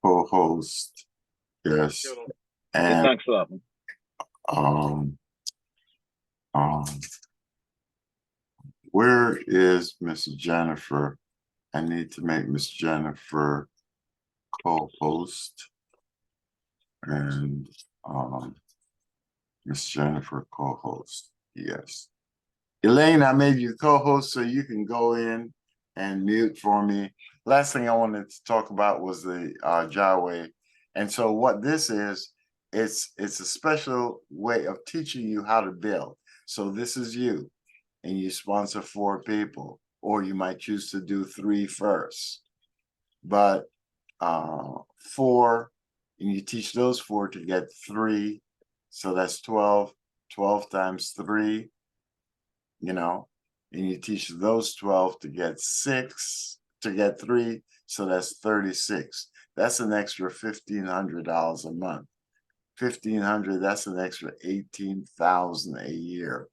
Co-host, yes. And Thanks a lot. Where is Miss Jennifer? I need to make Miss Jennifer co-host, and Miss Jennifer co-host. Yes. Elaine, I made you co-host so you can go in and mute for me. Last thing I wanted to talk about was the Jaway. And so what this is, it's a special way of teaching you how to build. So this is you, and you sponsor 4 people, or you might choose to do 3 first. but 4, and you teach those 4 to get 3, so that's 12. 12 times 3, you know, and you teach those 12 to get 3, so that's 36. That's an extra $1,500 a month. 1,500, that's an extra 18,000 a year.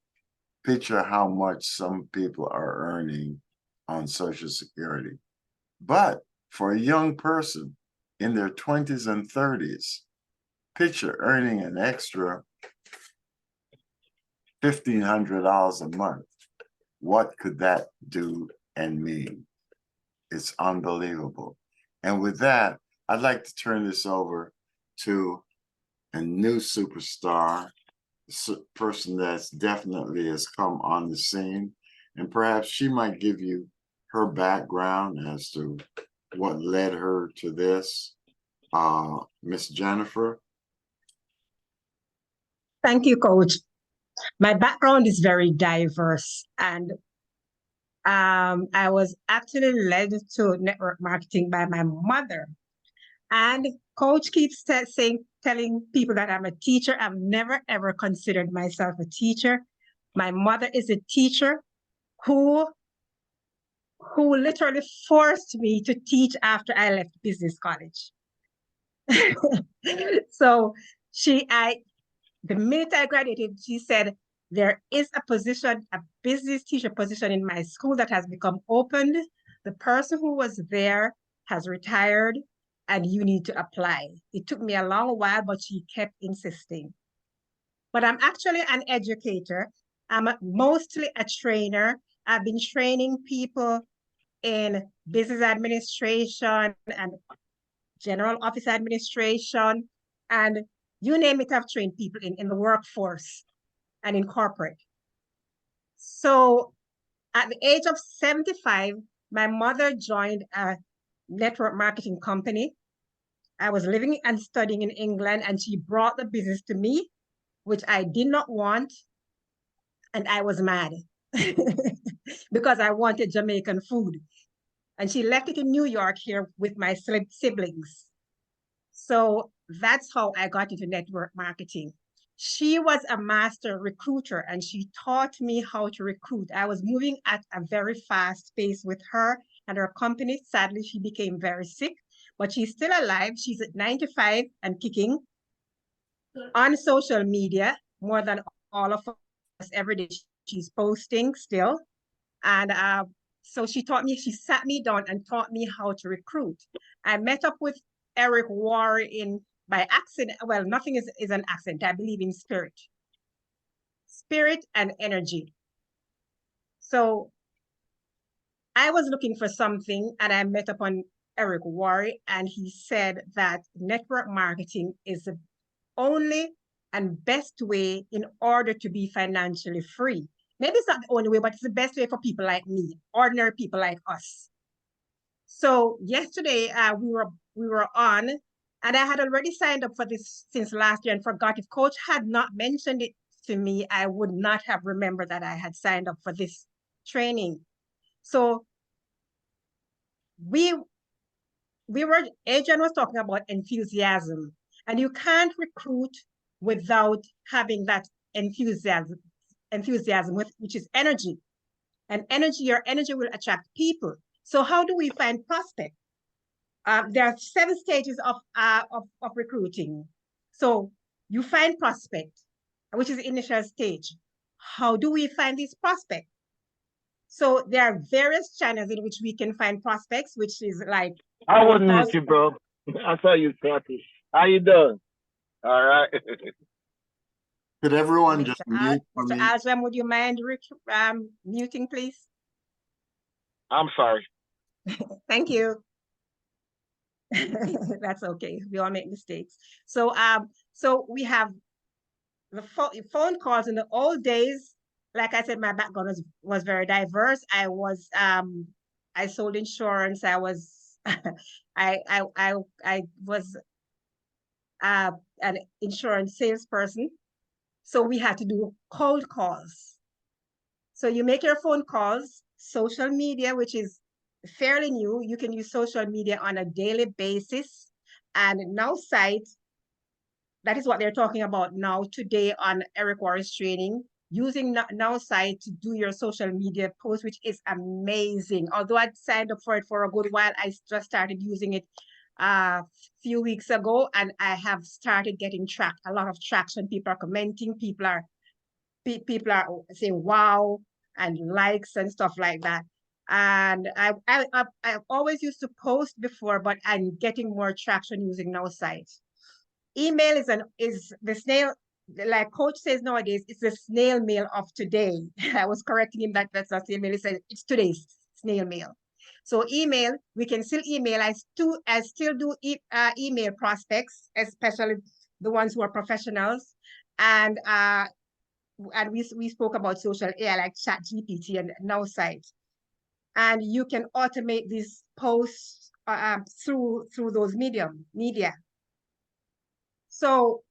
Picture how much some people are earning on Social Security. But for a young person in their 20s and 30s, picture earning an extra $1,500 a month. What could that do and mean? It's unbelievable. And with that, I'd like to turn this over to a new superstar, person that's definitely has come on the scene. And perhaps she might give you her background as to what led her to this. Miss Jennifer. Thank you, Coach. My background is very diverse, and I was actually led to network marketing by my mother. And Coach keeps telling people that I'm a teacher. I've never, ever considered myself a teacher. My mother is a teacher who literally forced me to teach after I left business college. So the minute I graduated, she said, there is a position, a business teacher position in my school that has become opened. The person who was there has retired and you need to apply. It took me a long while, but she kept insisting. But I'm actually an educator. I'm mostly a trainer. I've been training people in business administration and general office administration, and you name it, I've trained people in the workforce and in corporate. So at the age of 75, my mother joined a network marketing company. I was living and studying in England, and she brought the business to me, which I did not want. And I was mad because I wanted Jamaican food. And she left it in New York here with my siblings. So that's how I got into network marketing. She was a master recruiter and she taught me how to recruit. I was moving at a very fast pace with her and her company. Sadly, she became very sick, but she's still alive. She's at 95 and kicking on social media more than all of us every day. She's posting still. And so she sat me down and taught me how to recruit. I met up with Eric War by accident. Well, nothing is an accident. I believe in spirit and energy. So I was looking for something and I met upon Eric War, and he said that network marketing is the only and best way in order to be financially free. Maybe it's not the only way, but it's the best way for people like me, ordinary people like us. So yesterday we were on, and I had already signed up for this since last year and forgot. If Coach had not mentioned it to me, I would not have remembered that I had signed up for this training. So Adrian was talking about enthusiasm, and you can't recruit without having that enthusiasm, which is energy. And your energy will attract people. So how do we find prospects? There are 7 stages of recruiting. So you find prospect, which is the initial stage. How do we find these prospects? So there are various channels in which we can find prospects, which is like. I wouldn't miss you, bro. I saw you talking. How you doing? All right. Could everyone just mute for me? Mr. Alsam, would you mind muting, please? I'm sorry. Thank you. That's okay. We all make mistakes. So we have the phone calls. In the old days. Like I said, my background was very diverse. I sold insurance. I was I was an insurance salesperson. So we had to do cold calls. So you make your phone calls, social media, which is fairly new. You can use social media on a daily basis. And now site, that is what they're talking about now today on Eric Warren's training, using now site to do your social media post, which is amazing. Although I'd signed up for it for a good while, I just started using it a few weeks ago, and I have started getting a lot of traction. People are commenting, people are saying wow and likes and stuff like that. And I've always used to post before, but I'm getting more traction using now site. Email is the snail, like coach says nowadays, it's the snail mail of today. I was correcting him that that's not snail mail. He said it's today's snail mail. So email, we can still email. I still do email prospects, especially the ones who are professionals. And we spoke about social AI like ChatGPT and now site. And you can automate these posts through those media. So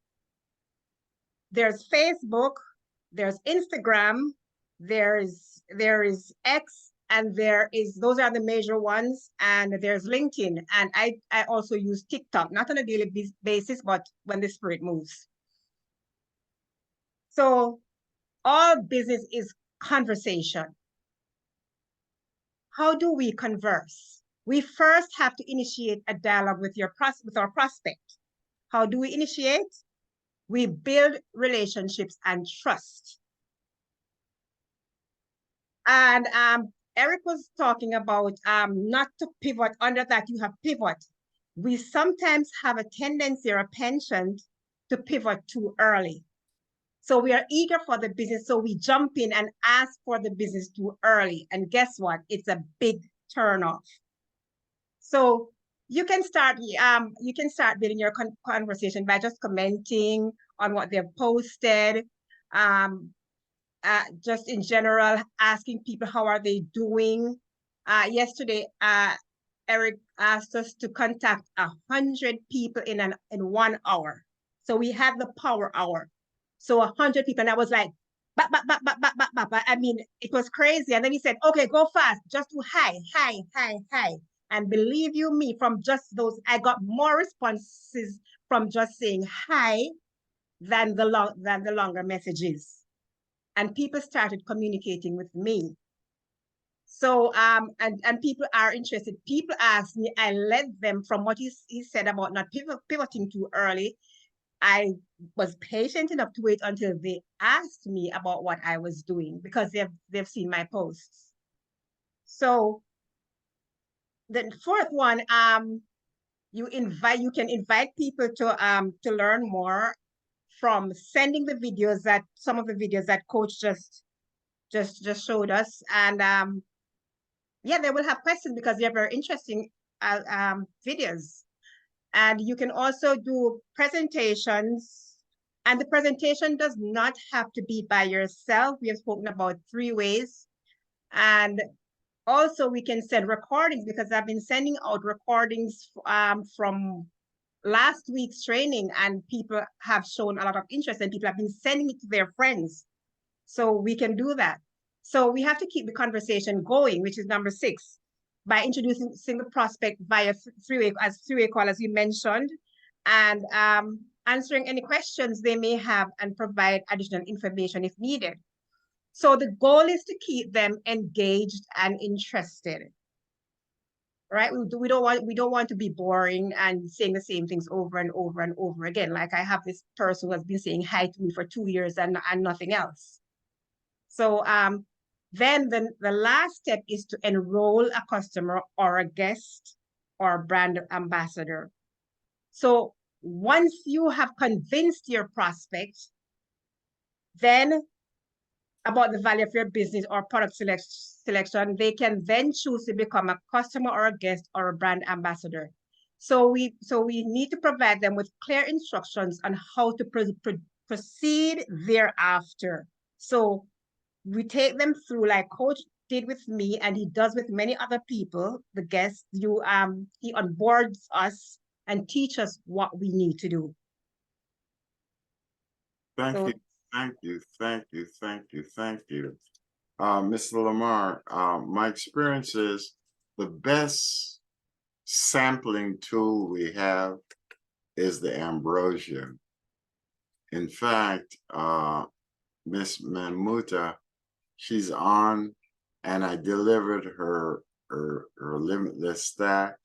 there's Facebook, there's Instagram, there is X, and those are the major ones, and there's LinkedIn. And I also use TikTok, not on a daily basis, but when the spirit moves. So all business is conversation. How do we converse? We first have to initiate a dialogue with our prospect. How do we initiate? We build relationships and trust. And Eric was talking about not to pivot. Under that, you have pivot. We sometimes have a tendency or a penchant to pivot too early. So we are eager for the business, so we jump in and ask for the business too early. And guess what? It's a big turnoff. So you can start building your conversation by just commenting on what they've posted, just in general, asking people how are they doing. Yesterday, Eric asked us to contact 100 people in 1 hour. So we had the power hour. So 100 people, and I was like, I mean, it was crazy. And then he said, okay, go fast, just do hi. And believe you me, from just those, I got more responses from just saying hi than the longer messages. And people started communicating with me. So, and people are interested. People asked me, I led them from what he said about not pivoting too early. I was patient enough to wait until they asked me about what I was doing because they've seen my posts. So the fourth one, you can invite people to learn more from sending some of the videos that coach just showed us. And yeah, they will have questions because they're very interesting videos. And you can also do presentations, and the presentation does not have to be by yourself. We have spoken about 3 ways. And also we can send recordings, because I've been sending out recordings from last week's training, and people have shown a lot of interest, and people have been sending it to their friends. So we can do that. So we have to keep the conversation going, which is number 6, by introducing the prospect via three-way call, as you mentioned, and answering any questions they may have and provide additional information if needed. So the goal is to keep them engaged and interested. Right? We don't want to be boring and saying the same things over and over and over again. Like I have this person who has been saying hi to me for 2 years and nothing else. So then the last step is to enroll a customer or a guest or a brand ambassador. So once you have convinced your prospect, then about the value of your business or product selection, they can then choose to become a customer or a guest or a brand ambassador. So we need to provide them with clear instructions on how to proceed thereafter. So we take them through, like coach did with me, and he does with many other people, the guests. He onboards us and teach us what we need to do. Thank you. Mr. Lamar, my experience is the best sampling tool we have is the ambrosia. In fact, Miss Mamuta, she's on, and I delivered her limitless stack.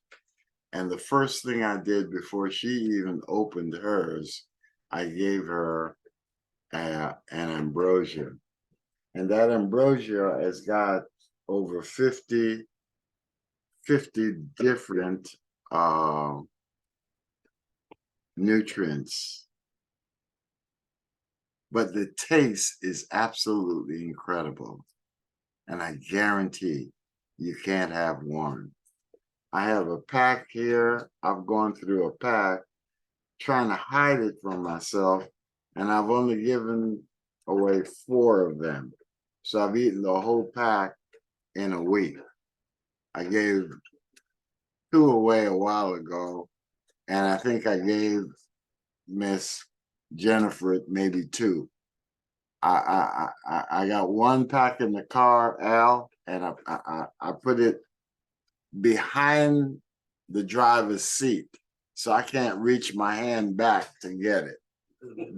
And the first thing I did before she even opened hers, I gave her an ambrosia. And that ambrosia has got over 50 different nutrients. But the taste is absolutely incredible. And I guarantee you can't have one. I have a pack here. I've gone through a pack trying to hide it from myself, and I've only given away 4 of them. So I've eaten the whole pack in a week. I gave 2 away a while ago, and I think I gave Miss Jennifer maybe 2. I got 1 pack in the car, Al, and I put it behind the driver's seat, so I can't reach my hand back to get it.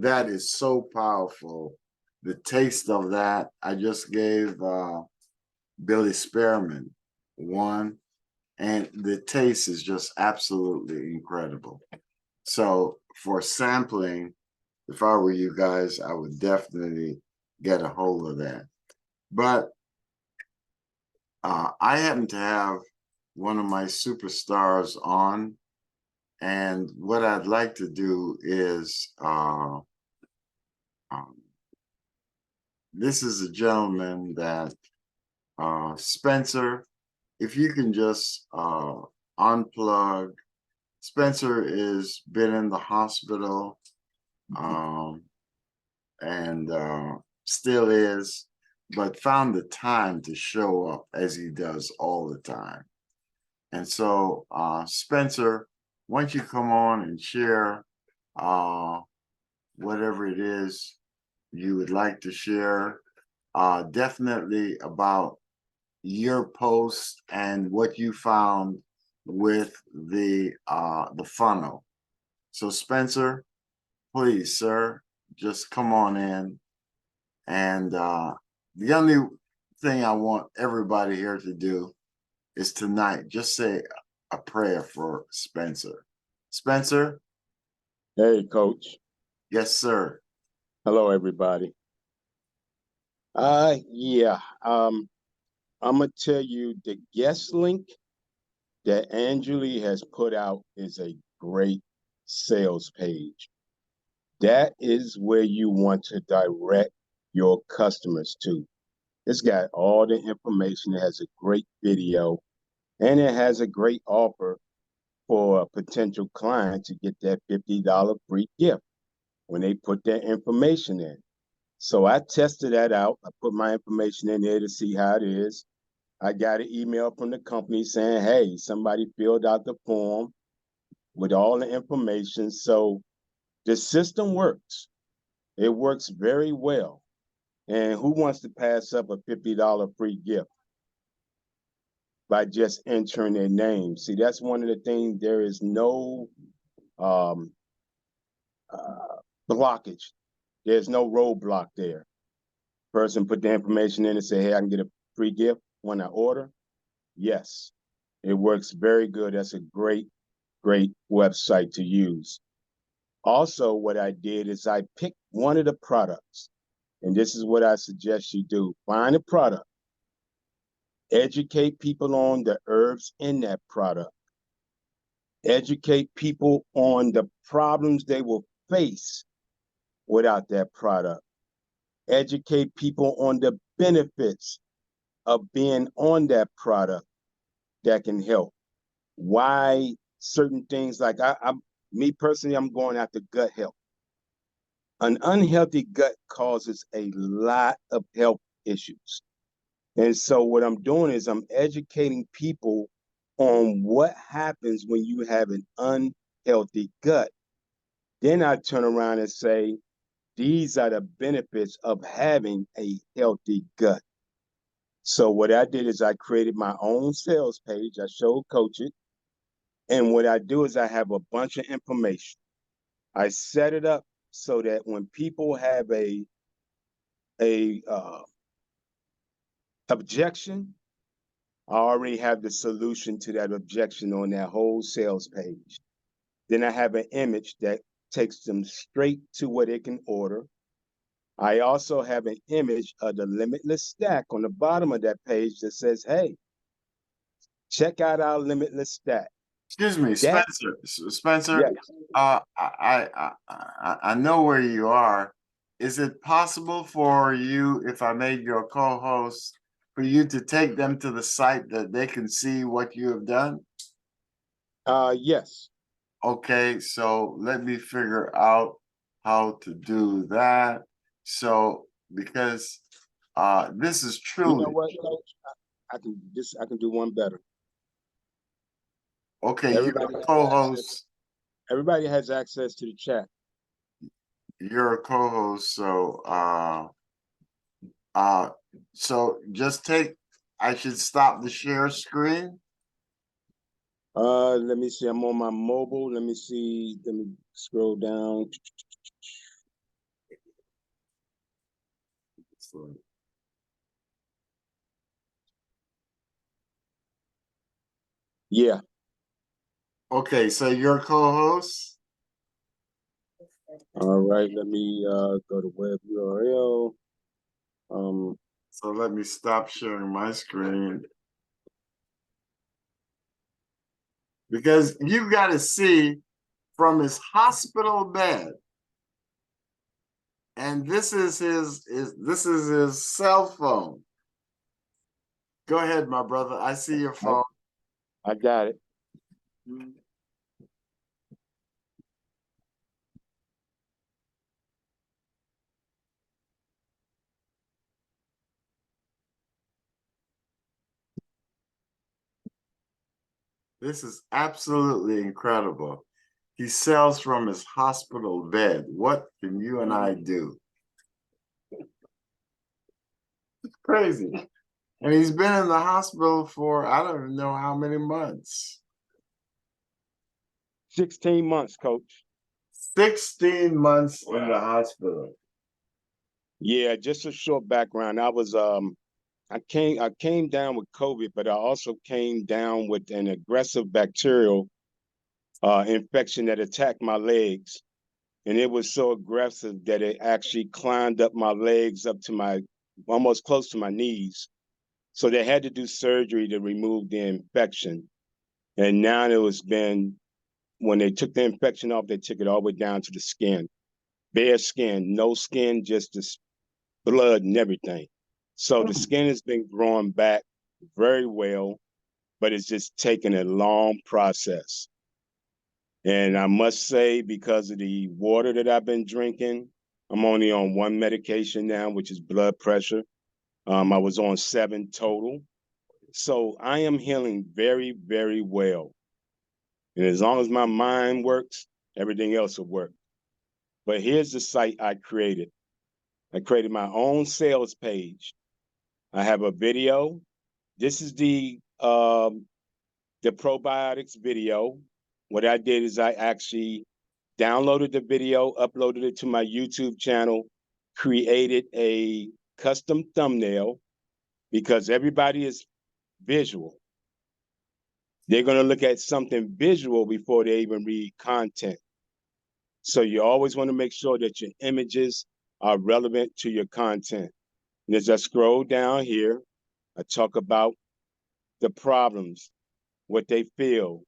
That is so powerful. The taste of that, I just gave Billy Spearman 1, and the taste is just absolutely incredible. So for sampling, if I were you guys, I would definitely get a hold of that. But I happen to have one of my superstars on, and what I'd like to do is this is a gentleman that Spencer, if you can just unplug. Spencer is been in the hospital and still is, but found the time to show up as he does all the time. And so, Spencer, why don't you come on and share whatever it is you would like to share, definitely about your post and what you found with the funnel. So Spencer, please, sir, just come on in. And the only thing I want everybody here to do is tonight, just say a prayer for Spencer. Spencer? Hey, Coach. Yes, sir. Hello, everybody. Yeah, I'm gonna tell you the guest link that Angeli has put out is a great sales page. That is where you want to direct your customers to. It's got all the information. It has a great video, and it has a great offer for a potential client to get that $50 free gift when they put their information in. So I tested that out. I put my information in there to see how it is. I got an email from the company saying, hey, somebody filled out the form with all the information. So the system works. It works very well. And who wants to pass up a $50 free gift by just entering their name? See, that's one of the things. There is no blockage. There's no roadblock there. Person put the information in and say, hey, I can get a free gift when I order. Yes, it works very good. That's a great website to use. Also, what I did is I picked one of the products, and this is what I suggest you do. Find a product, educate people on the herbs in that product, educate people on the problems they will face without that product, educate people on the benefits of being on that product that can help. Why certain things, like me personally, I'm going after gut health. An unhealthy gut causes a lot of health issues. And so what I'm doing is I'm educating people on what happens when you have an unhealthy gut. Then I turn around and say, these are the benefits of having a healthy gut. So what I did is I created my own sales page. I showed Coach it. And what I do is I have a bunch of information. I set it up so that when people have a objection, I already have the solution to that objection on that whole sales page. Then I have an image that takes them straight to what they can order. I also have an image of the limitless stack on the bottom of that page that says, hey, check out our limitless stack. Excuse me, That, Spencer. Spencer, yes. I know where you are. Is it possible for you, if I made you a co-host, for you to take them to the site that they can see what you have done? Yes. Okay, so let me figure out how to do that. So because this is You know truly what, Coach? I can do one better. okay. You're Everybody a has co-host. Everybody has access to the chat. You're a co-host, so just take. I should stop the share screen. Let me see. I'm on my mobile. Let me see. Let me scroll down. Yeah. Okay, so you're a co-host. All right. Let me go to web URL. So let me stop sharing my screen. Because you got to see from his hospital bed, and this is his cell phone. Go ahead, my brother. I see your phone. I got it. This is absolutely incredible. He sells from his hospital bed. What can you and I do? It's crazy. And he's been in the hospital for I don't even know how many months. 16 months, Coach. 16 months in the hospital. Yeah, just a short background. I came down with COVID, but I also came down with an aggressive bacterial infection that attacked my legs. And it was so aggressive that it actually climbed up my legs up to my almost close to my knees. So they had to do surgery to remove the infection. And now when they took the infection off, they took it all the way down to the skin, bare skin, no skin, just the blood and everything. So the skin has been growing back very well, but it's just taken a long process. And I must say, because of the water that I've been drinking, I'm only on one medication now, which is blood pressure. I was on 7 total. So I am healing very, very well. And as long as my mind works, everything else will work. But here's the site I created. I created my own sales page. I have a video. This is the probiotics video. What I did is I actually downloaded the video, uploaded it to my YouTube channel, created a custom thumbnail because everybody is visual. They're going to look at something visual before they even read content. So you always want to make sure that your images are relevant to your content. And as I scroll down here, I talk about the problems, what they feel,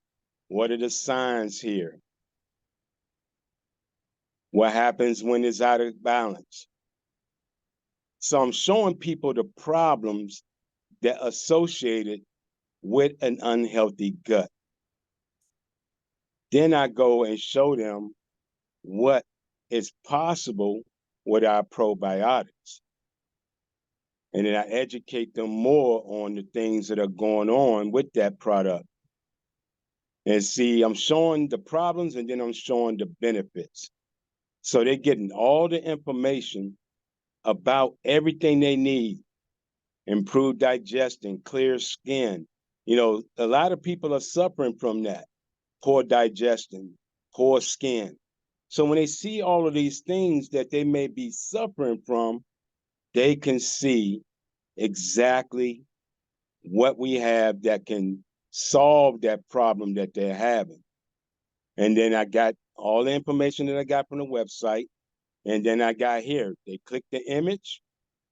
what are the signs here, what happens when it's out of balance. So I'm showing people the problems that are associated with an unhealthy gut. Then I go and show them what is possible with our probiotics. And then I educate them more on the things that are going on with that product. And see, I'm showing the problems and then I'm showing the benefits. So they're getting all the information about everything they need improved digestion, clear skin. You know, a lot of people are suffering from that, poor digestion, poor skin. So when they see all of these things that they may be suffering from, they can see exactly what we have that can solve that problem that they're having. And then I got all the information that I got from the website. And then I got here, they click the image,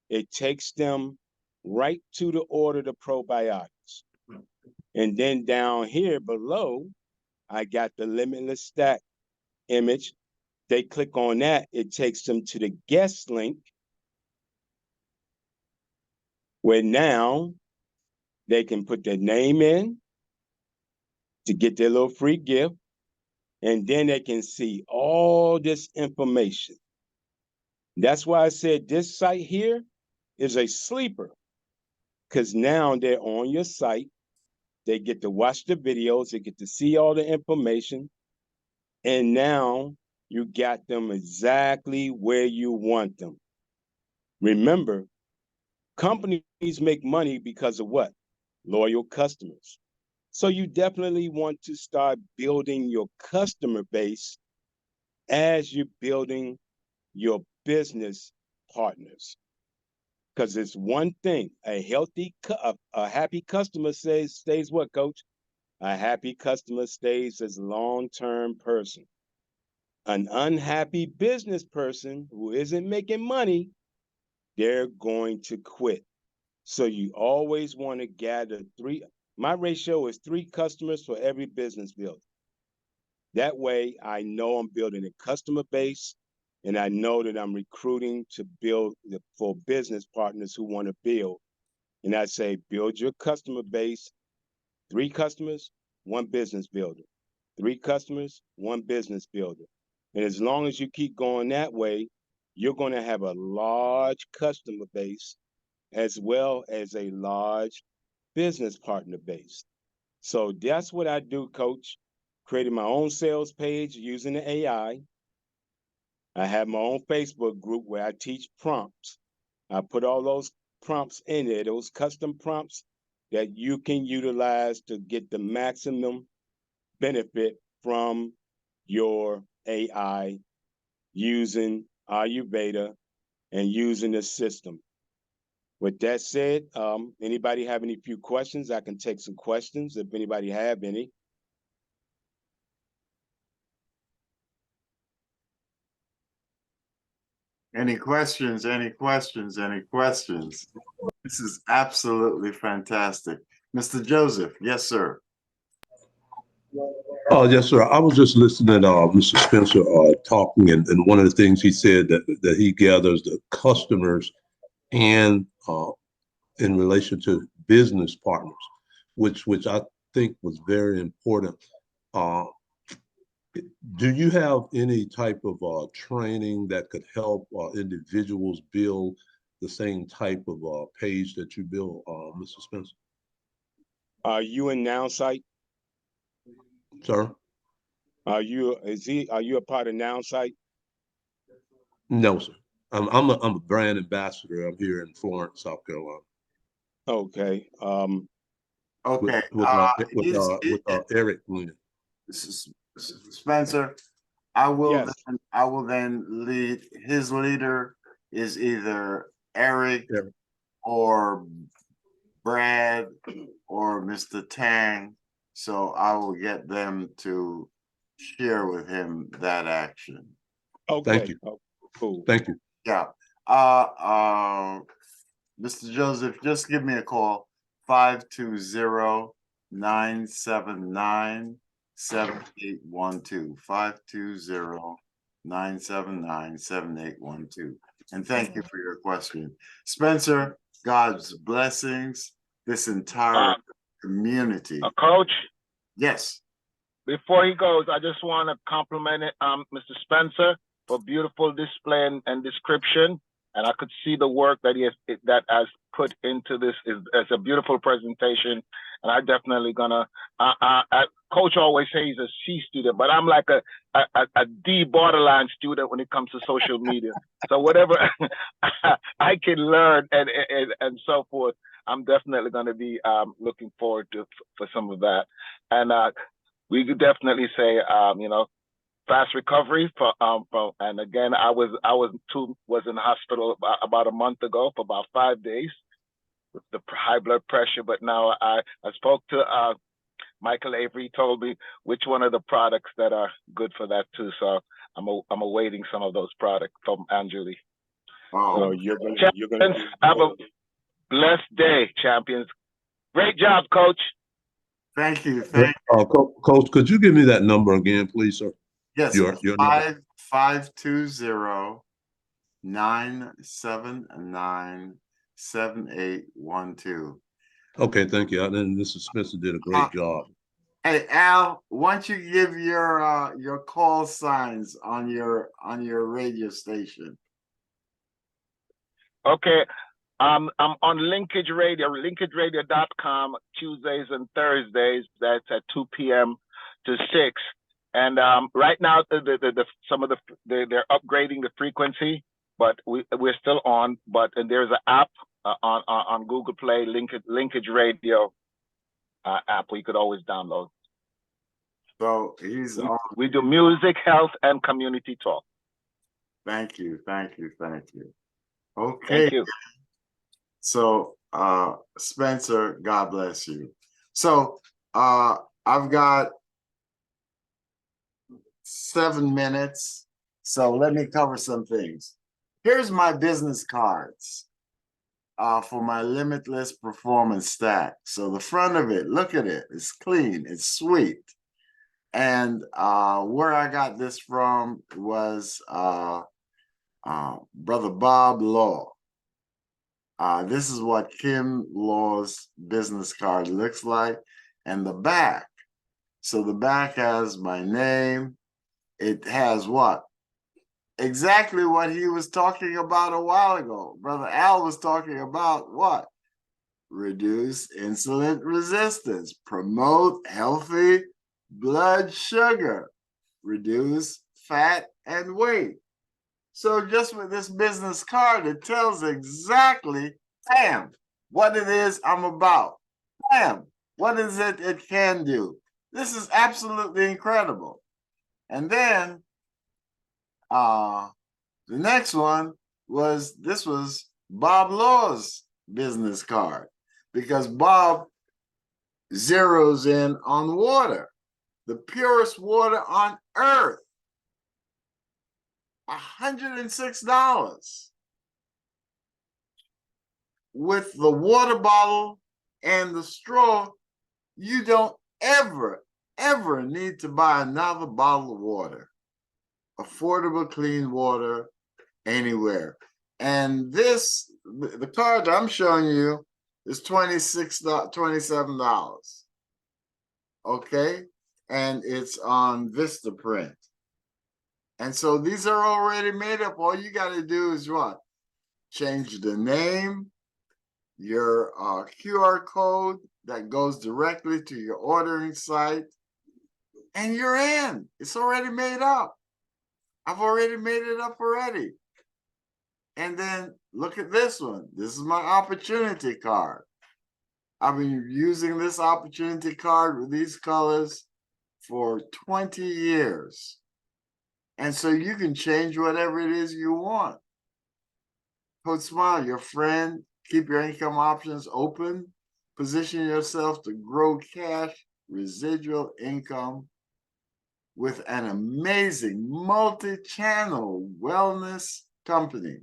it takes them right to the order the probiotics. And then down here below, I got the limitless stack image. They click on that, it takes them to the guest link, where now they can put their name in to get their little free gift. And then they can see all this information. That's why I said this site here is a sleeper, because now they're on your site. They get to watch the videos, they get to see all the information, and now you got them exactly where you want them. Remember, companies make money because of what? Loyal customers. So you definitely want to start building your customer base as you're building your business partners. Because it's one thing, a happy customer stays what, coach? A happy customer stays as a long-term person. An unhappy business person who isn't making money, they're going to quit. So you always want to gather my ratio is 3 customers for every business builder. That way I know I'm building a customer base, and I know that I'm recruiting to build for business partners who want to build. And I say, build your customer base, 3 customers, 1 business builder, 3 customers, 1 business builder. And as long as you keep going that way, you're going to have a large customer base as well as a large business partner base. So that's what I do, coach. Created my own sales page using the AI. I have my own Facebook group where I teach prompts. I put all those prompts in there, those custom prompts that you can utilize to get the maximum benefit from your AI using Ayurveda and using the system. With that said, anybody have any few questions? I can take some questions if anybody have any. Any questions? Any questions? Any questions? This is absolutely fantastic. Mr. Joseph, yes, sir. Yes, sir. I was just listening to Mr. Spencer talking, and one of the things he said that he gathers the customers and in relation to business partners, which I think was very important. Do you have any type of training that could help individuals build the same type of page that you build, Mr. Spencer? Are you in NowSite? Sir? Are you a part of NowSite? No, sir. I'm a brand ambassador. I'm here in Florence, South Carolina. Okay. Okay. With Eric Luna. Spencer, I will Yes. then lead. His leader is either Eric or Brad or Mr. Tang. So I will get them to share with him that action. Okay. Thank you. Oh, cool. Thank you. Yeah. Mr. Joseph, just give me a call, 520-979-7812. 520-979-7812. And thank you for your question. Spencer, God's blessings, this entire community. Coach, Yes. before he goes, I just want to compliment Mr. Spencer for beautiful display and description. And I could see the work that has put into this. It's a beautiful presentation, and I definitely gonna. I Coach always says he's a C student, but I'm like a D borderline student when it comes to social media. So whatever I can learn and so forth, I'm definitely going to be looking forward to for some of that. And we could definitely say, fast recovery and again, I was in the hospital about a month ago for about 5 days with the high blood pressure. But now I spoke to Michael Avery, told me which one of the products that are good for that too. So I'm awaiting some of those products from Angeli. Oh, So you're gonna Champions, have a blessed day, champions. Great job, Coach. thank you. Thank Coach, could you give me that number again, please, sir? Yes, Your number. 520-979-7812. Okay, thank you. And Mrs. Spencer did a great job. Hey Al, why don't you give your call signs on your radio station? Okay. I'm on Linkage Radio, linkageradio.com, Tuesdays and Thursdays. That's at 2 p.m. to 6. And right now, they're upgrading the frequency, but we're still on. And there's an app on Google Play, Linkage Radio app, where you could always download. So he's on. We do music, health, and community talk. Thank you. Okay. Thank you. So Spencer, God bless you. So I've got 7 minutes. So let me cover some things. Here's my business cards for my limitless performance stack. So the front of it, look at it. It's clean. It's sweet. And where I got this from was Brother Bob Law. This is what Kim Law's business card looks like. And the back. So the back has my name. It has what? Exactly what he was talking about a while ago. Brother Al was talking about what? Reduce insulin resistance, promote healthy blood sugar, reduce fat and weight. So just with this business card, it tells exactly, bam, what it is I'm about. Bam, what is it can do. This is absolutely incredible. And then the next one was, this was Bob Law's business card, because Bob zeroes in on water, the purest water on earth. $106 with the water bottle and the straw. You don't ever need to buy another bottle of water. Affordable, clean water anywhere. And this, the card that I'm showing you is $27. Okay, and it's on Vistaprint. And so these are already made up. All you got to do is what? Change the name, your QR code that goes directly to your ordering site, and you're in. It's already made up. I've already made it up already. And then look at this one. This is my opportunity card. I've been using this opportunity card with these colors for 20 years. And so you can change whatever it is you want. Coach Smile, your friend, keep your income options open. Position yourself to grow cash residual income with an amazing multi-channel wellness company.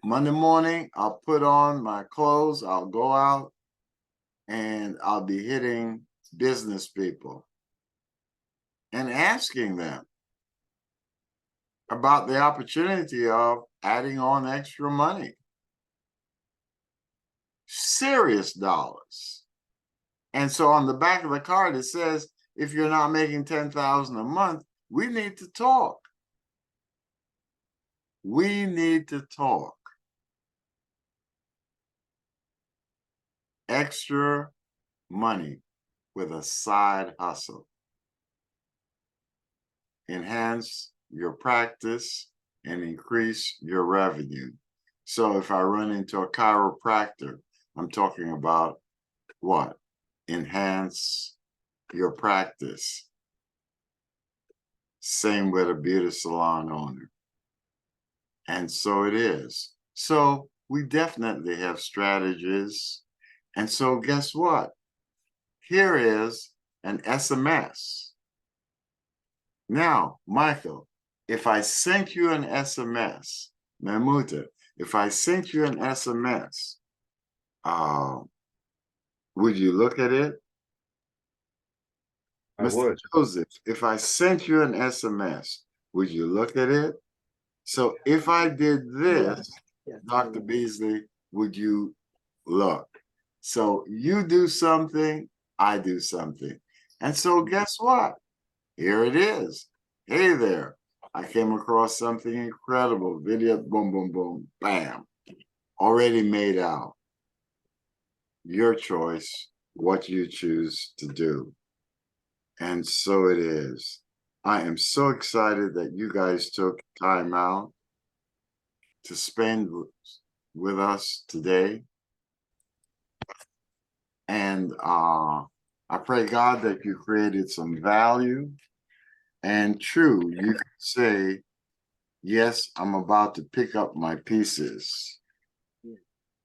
Monday morning, I'll put on my clothes, I'll go out, and I'll be hitting business people and asking them about the opportunity of adding on extra money. Serious dollars. And so on the back of the card, it says, if you're not making $10,000 a month, we need to talk. We need to talk. Extra money. with a side hustle. Enhance your practice and increase your revenue. So if I run into a chiropractor, I'm talking about what? Enhance your practice. Same with a beauty salon owner. And so it is. So we definitely have strategies. And so guess what? Here is an SMS. Now, Michael, if I sent you an SMS, Mahmuta, if I sent you an SMS, would you look at it? I Mr. would. Joseph, if I sent you an SMS, would you look at it? So if I did this, Dr. Beasley, would you look? So you do something, I do something. And so guess what? Here it is. Hey there. I came across something incredible. Video, boom, boom, boom, bam. Already made out. Your choice, what you choose to do. And so it is. I am so excited that you guys took time out to spend with us today. And I pray, God, that you created some value. And true, you can say, yes, I'm about to pick up my pieces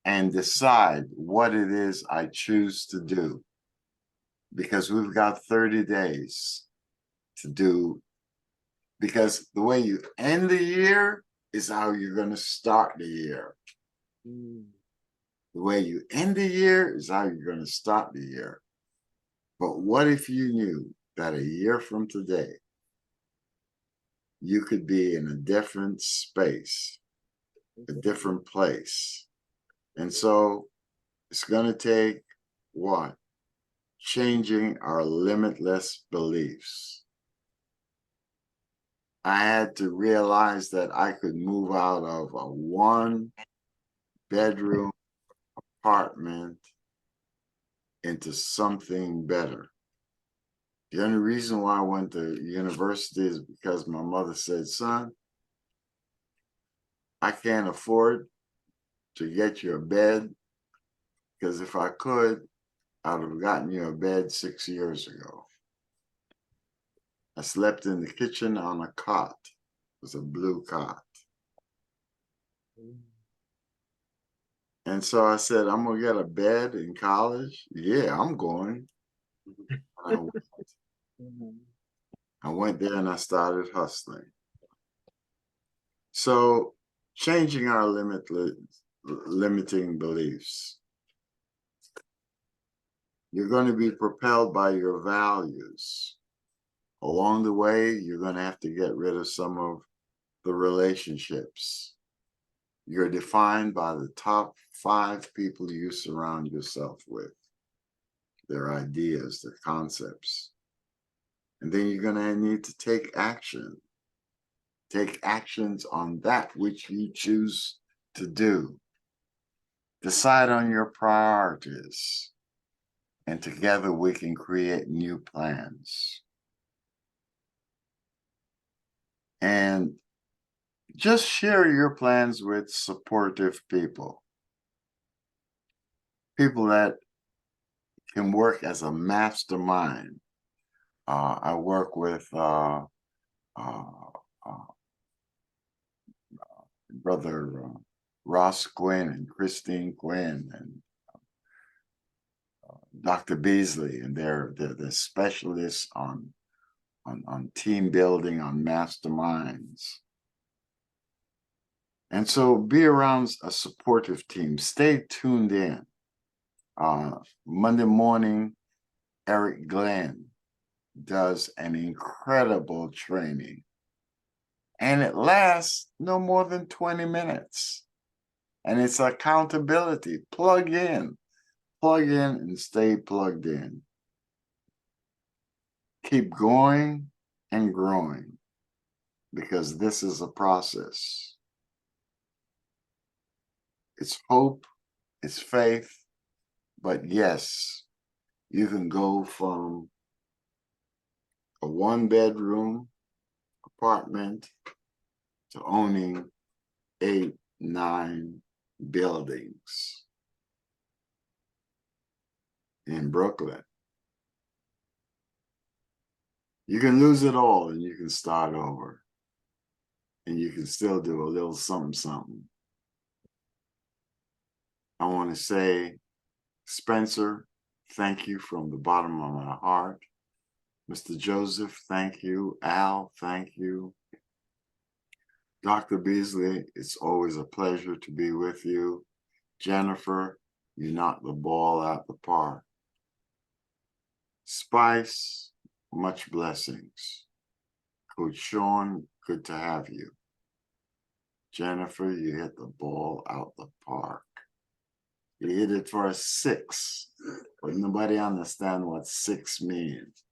and decide what it is I choose to do. Because we've got 30 days to do, because the way you end the year is how you're going to start the year. The way you end the year is how you're going to start the year. But what if you knew that a year from today, you could be in a different space, a different place? And so it's going to take what? Changing our limitless beliefs. I had to realize that I could move out of a 1-bedroom apartment into something better. The only reason why I went to university is because my mother said, son, I can't afford to get you a bed, because if I could, I would have gotten you a bed 6 years ago. I slept in the kitchen on a cot. It was a blue cot. And so I said, I'm going to get a bed in college. Yeah, I'm going. I went there and I started hustling. So changing our limiting beliefs. You're going to be propelled by your values. Along the way, you're going to have to get rid of some of the relationships. You're defined by the top 5 people you surround yourself with, their ideas, their concepts. And then you're going to need to take action. Take actions on that which you choose to do. Decide on your priorities. And together we can create new plans. And just share your plans with supportive people. People that can work as a mastermind. I work with Brother Ross Quinn and Christine Quinn and Dr. Beasley, and they're the specialists on team building, on masterminds. And so be around a supportive team. Stay tuned in. Monday morning, Eric Glenn does an incredible training. And it lasts no more than 20 minutes. And it's accountability. Plug in and stay plugged in. Keep going and growing, because this is a process. It's hope, it's faith, but yes, You can go from a 1-bedroom apartment to owning 8, 9 buildings in Brooklyn. You can lose it all and you can start over. And you can still do a little something, something. I want to say, Spencer, thank you from the bottom of my heart. Mr. Joseph, thank you. Al, thank you. Dr. Beasley, it's always a pleasure to be with you. Jennifer, you knocked the ball out the park. Spice, much blessings. Coach Sean, good to have you. Jennifer, you hit the ball out the park. You hit it for a 6, but nobody understands what 6 means.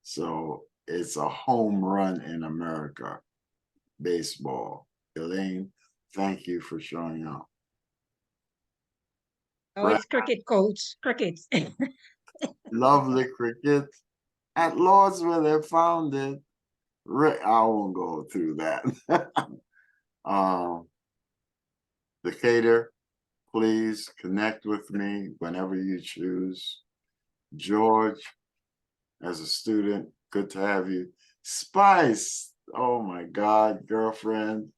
So it's a home run in America, baseball. Elaine, thank you for showing up. Oh, it's cricket, coach. Cricket. Lovely cricket. At Lord's where they found it. I won't go through that. Decatur, please connect with me whenever you choose. George, as a student, good to have you. Spice, oh my God, girlfriend.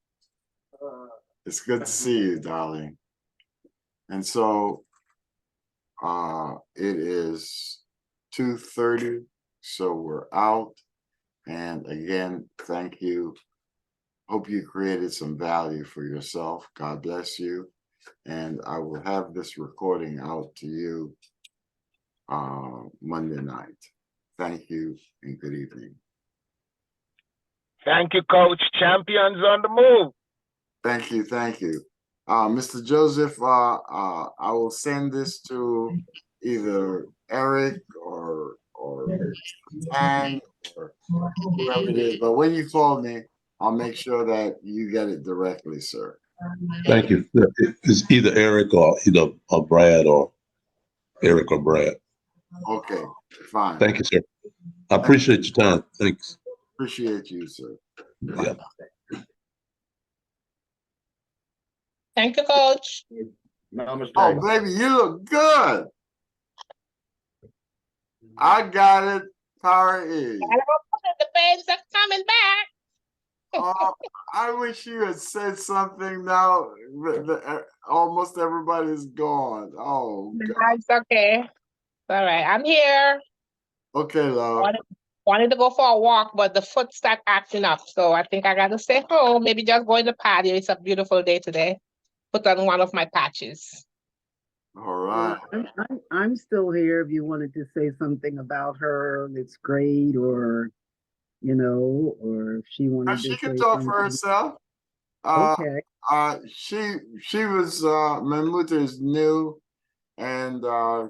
It's good to see you, darling. And so it is 2:30, so we're out. And again, thank you. Hope you created some value for yourself. God bless you. And I will have this recording out to you Monday night. Thank you and good evening. Thank you, Coach. Champions on the move. Thank you, thank you. Mr. Joseph, I will send this to either Eric or Tang or whoever it is. But when you call me, I'll make sure that you get it directly, sir. Thank you. It's either Eric or Brad or Eric or Brad. Okay, fine. Thank you, sir. I appreciate your time. Thanks. Appreciate you, sir. Yeah. Thank you, Coach. Oh, baby, you look good. I got it. Power E. The babes are coming back. I wish you had said something now. Almost everybody's gone. Oh, God. It's okay. All right, I'm here. Okay, love. Wanted to go for a walk, but the foot start acting up. So I think I got to stay home. Maybe just go in the patio. It's a beautiful day today. Put on one of my patches. All right. I'm still here if you wanted to say something about her. It's great, or or if she wanted She to can say talk something. for herself. Okay. She was Mamuta is new, and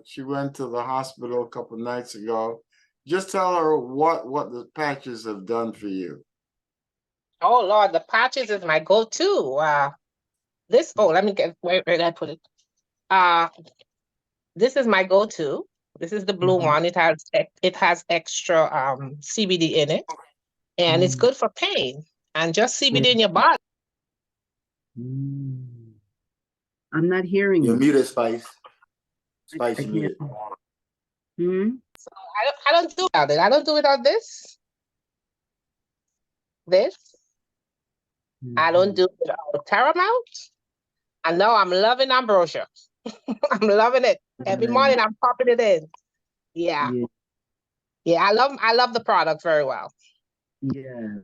she went to the hospital a couple nights ago. Just tell her what the patches have done for you. Oh Lord, the patches is my go-to. Let me get where did I put it? This is my go-to. This is the blue one. It has extra CBD in it, and it's good for pain. And just CBD in your body. I'm not hearing You're you. muted, Spice. I Spice, you're can't. muted. So I don't do without it. I don't do it on this. I don't do it on Paramount. And now I'm loving ambrosia. I'm loving it. Every morning I'm popping it in. Yeah. I love the product very well. Yes.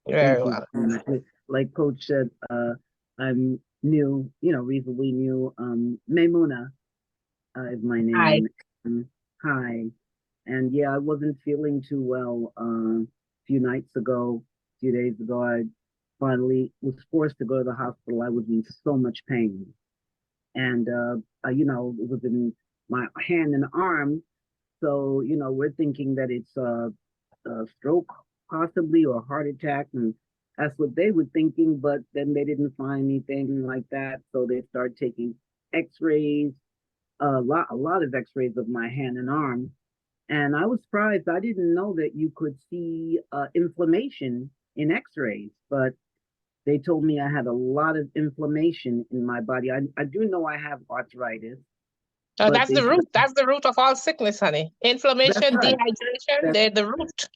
Very well. Like Coach said, I'm new, reasonably new. Maimuna is my name. Hi. And yeah, I wasn't feeling too well a few days ago. I finally was forced to go to the hospital. I was in so much pain. And, it was in my hand and arm. So, we're thinking that it's a stroke possibly or a heart attack. And that's what they were thinking, but then they didn't find anything like that. So they started taking x-rays. a lot of x-rays of my hand and arm. And I was surprised. I didn't know that you could see inflammation in x-rays, but they told me I had a lot of inflammation in my body. I do know I have arthritis. So but that's they the said- root. That's the root of all sickness, honey. Inflammation, right. dehydration, they're the root of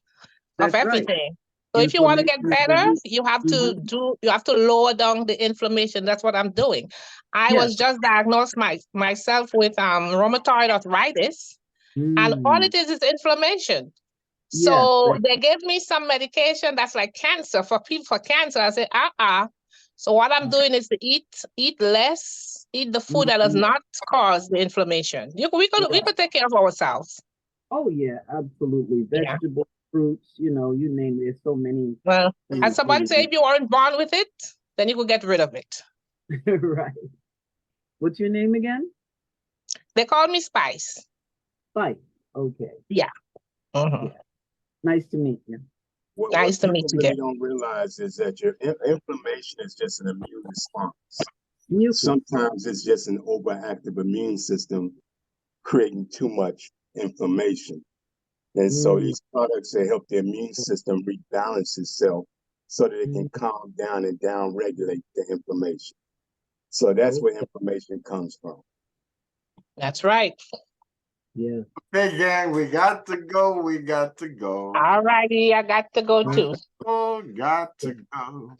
That's right. everything. So if you want to get Inflammation is the better, root. you have to lower down the inflammation. That's what I'm doing. I Yes. was just diagnosed myself with rheumatoid arthritis, and all it is inflammation. So Yes. they gave me some medication that's like cancer for people for cancer. I said, So what I'm doing is to eat less, eat the food that does not cause the inflammation. We could take care of ourselves. Oh yeah, absolutely. Yeah. Vegetables, fruits, you know, you name it. There's so many. Well, things and somebody in say it. if you aren't born with it, then you could get rid of it. Right. What's your name again? They call me Spice. Spike. Okay. Yeah. Mhm. Nice to meet you. Nice to meet people you, really Jeff. don't realize is that your inflammation is just an immune response. Mucus. Sometimes it's just an overactive immune system creating too much inflammation. And so these products that help the immune system rebalance itself so that it can calm down and down regulate the inflammation. So that's where inflammation comes from. That's right. Yeah. Okay, gang, we got to go. We got to go. All righty, I got to go too. Oh, got to go.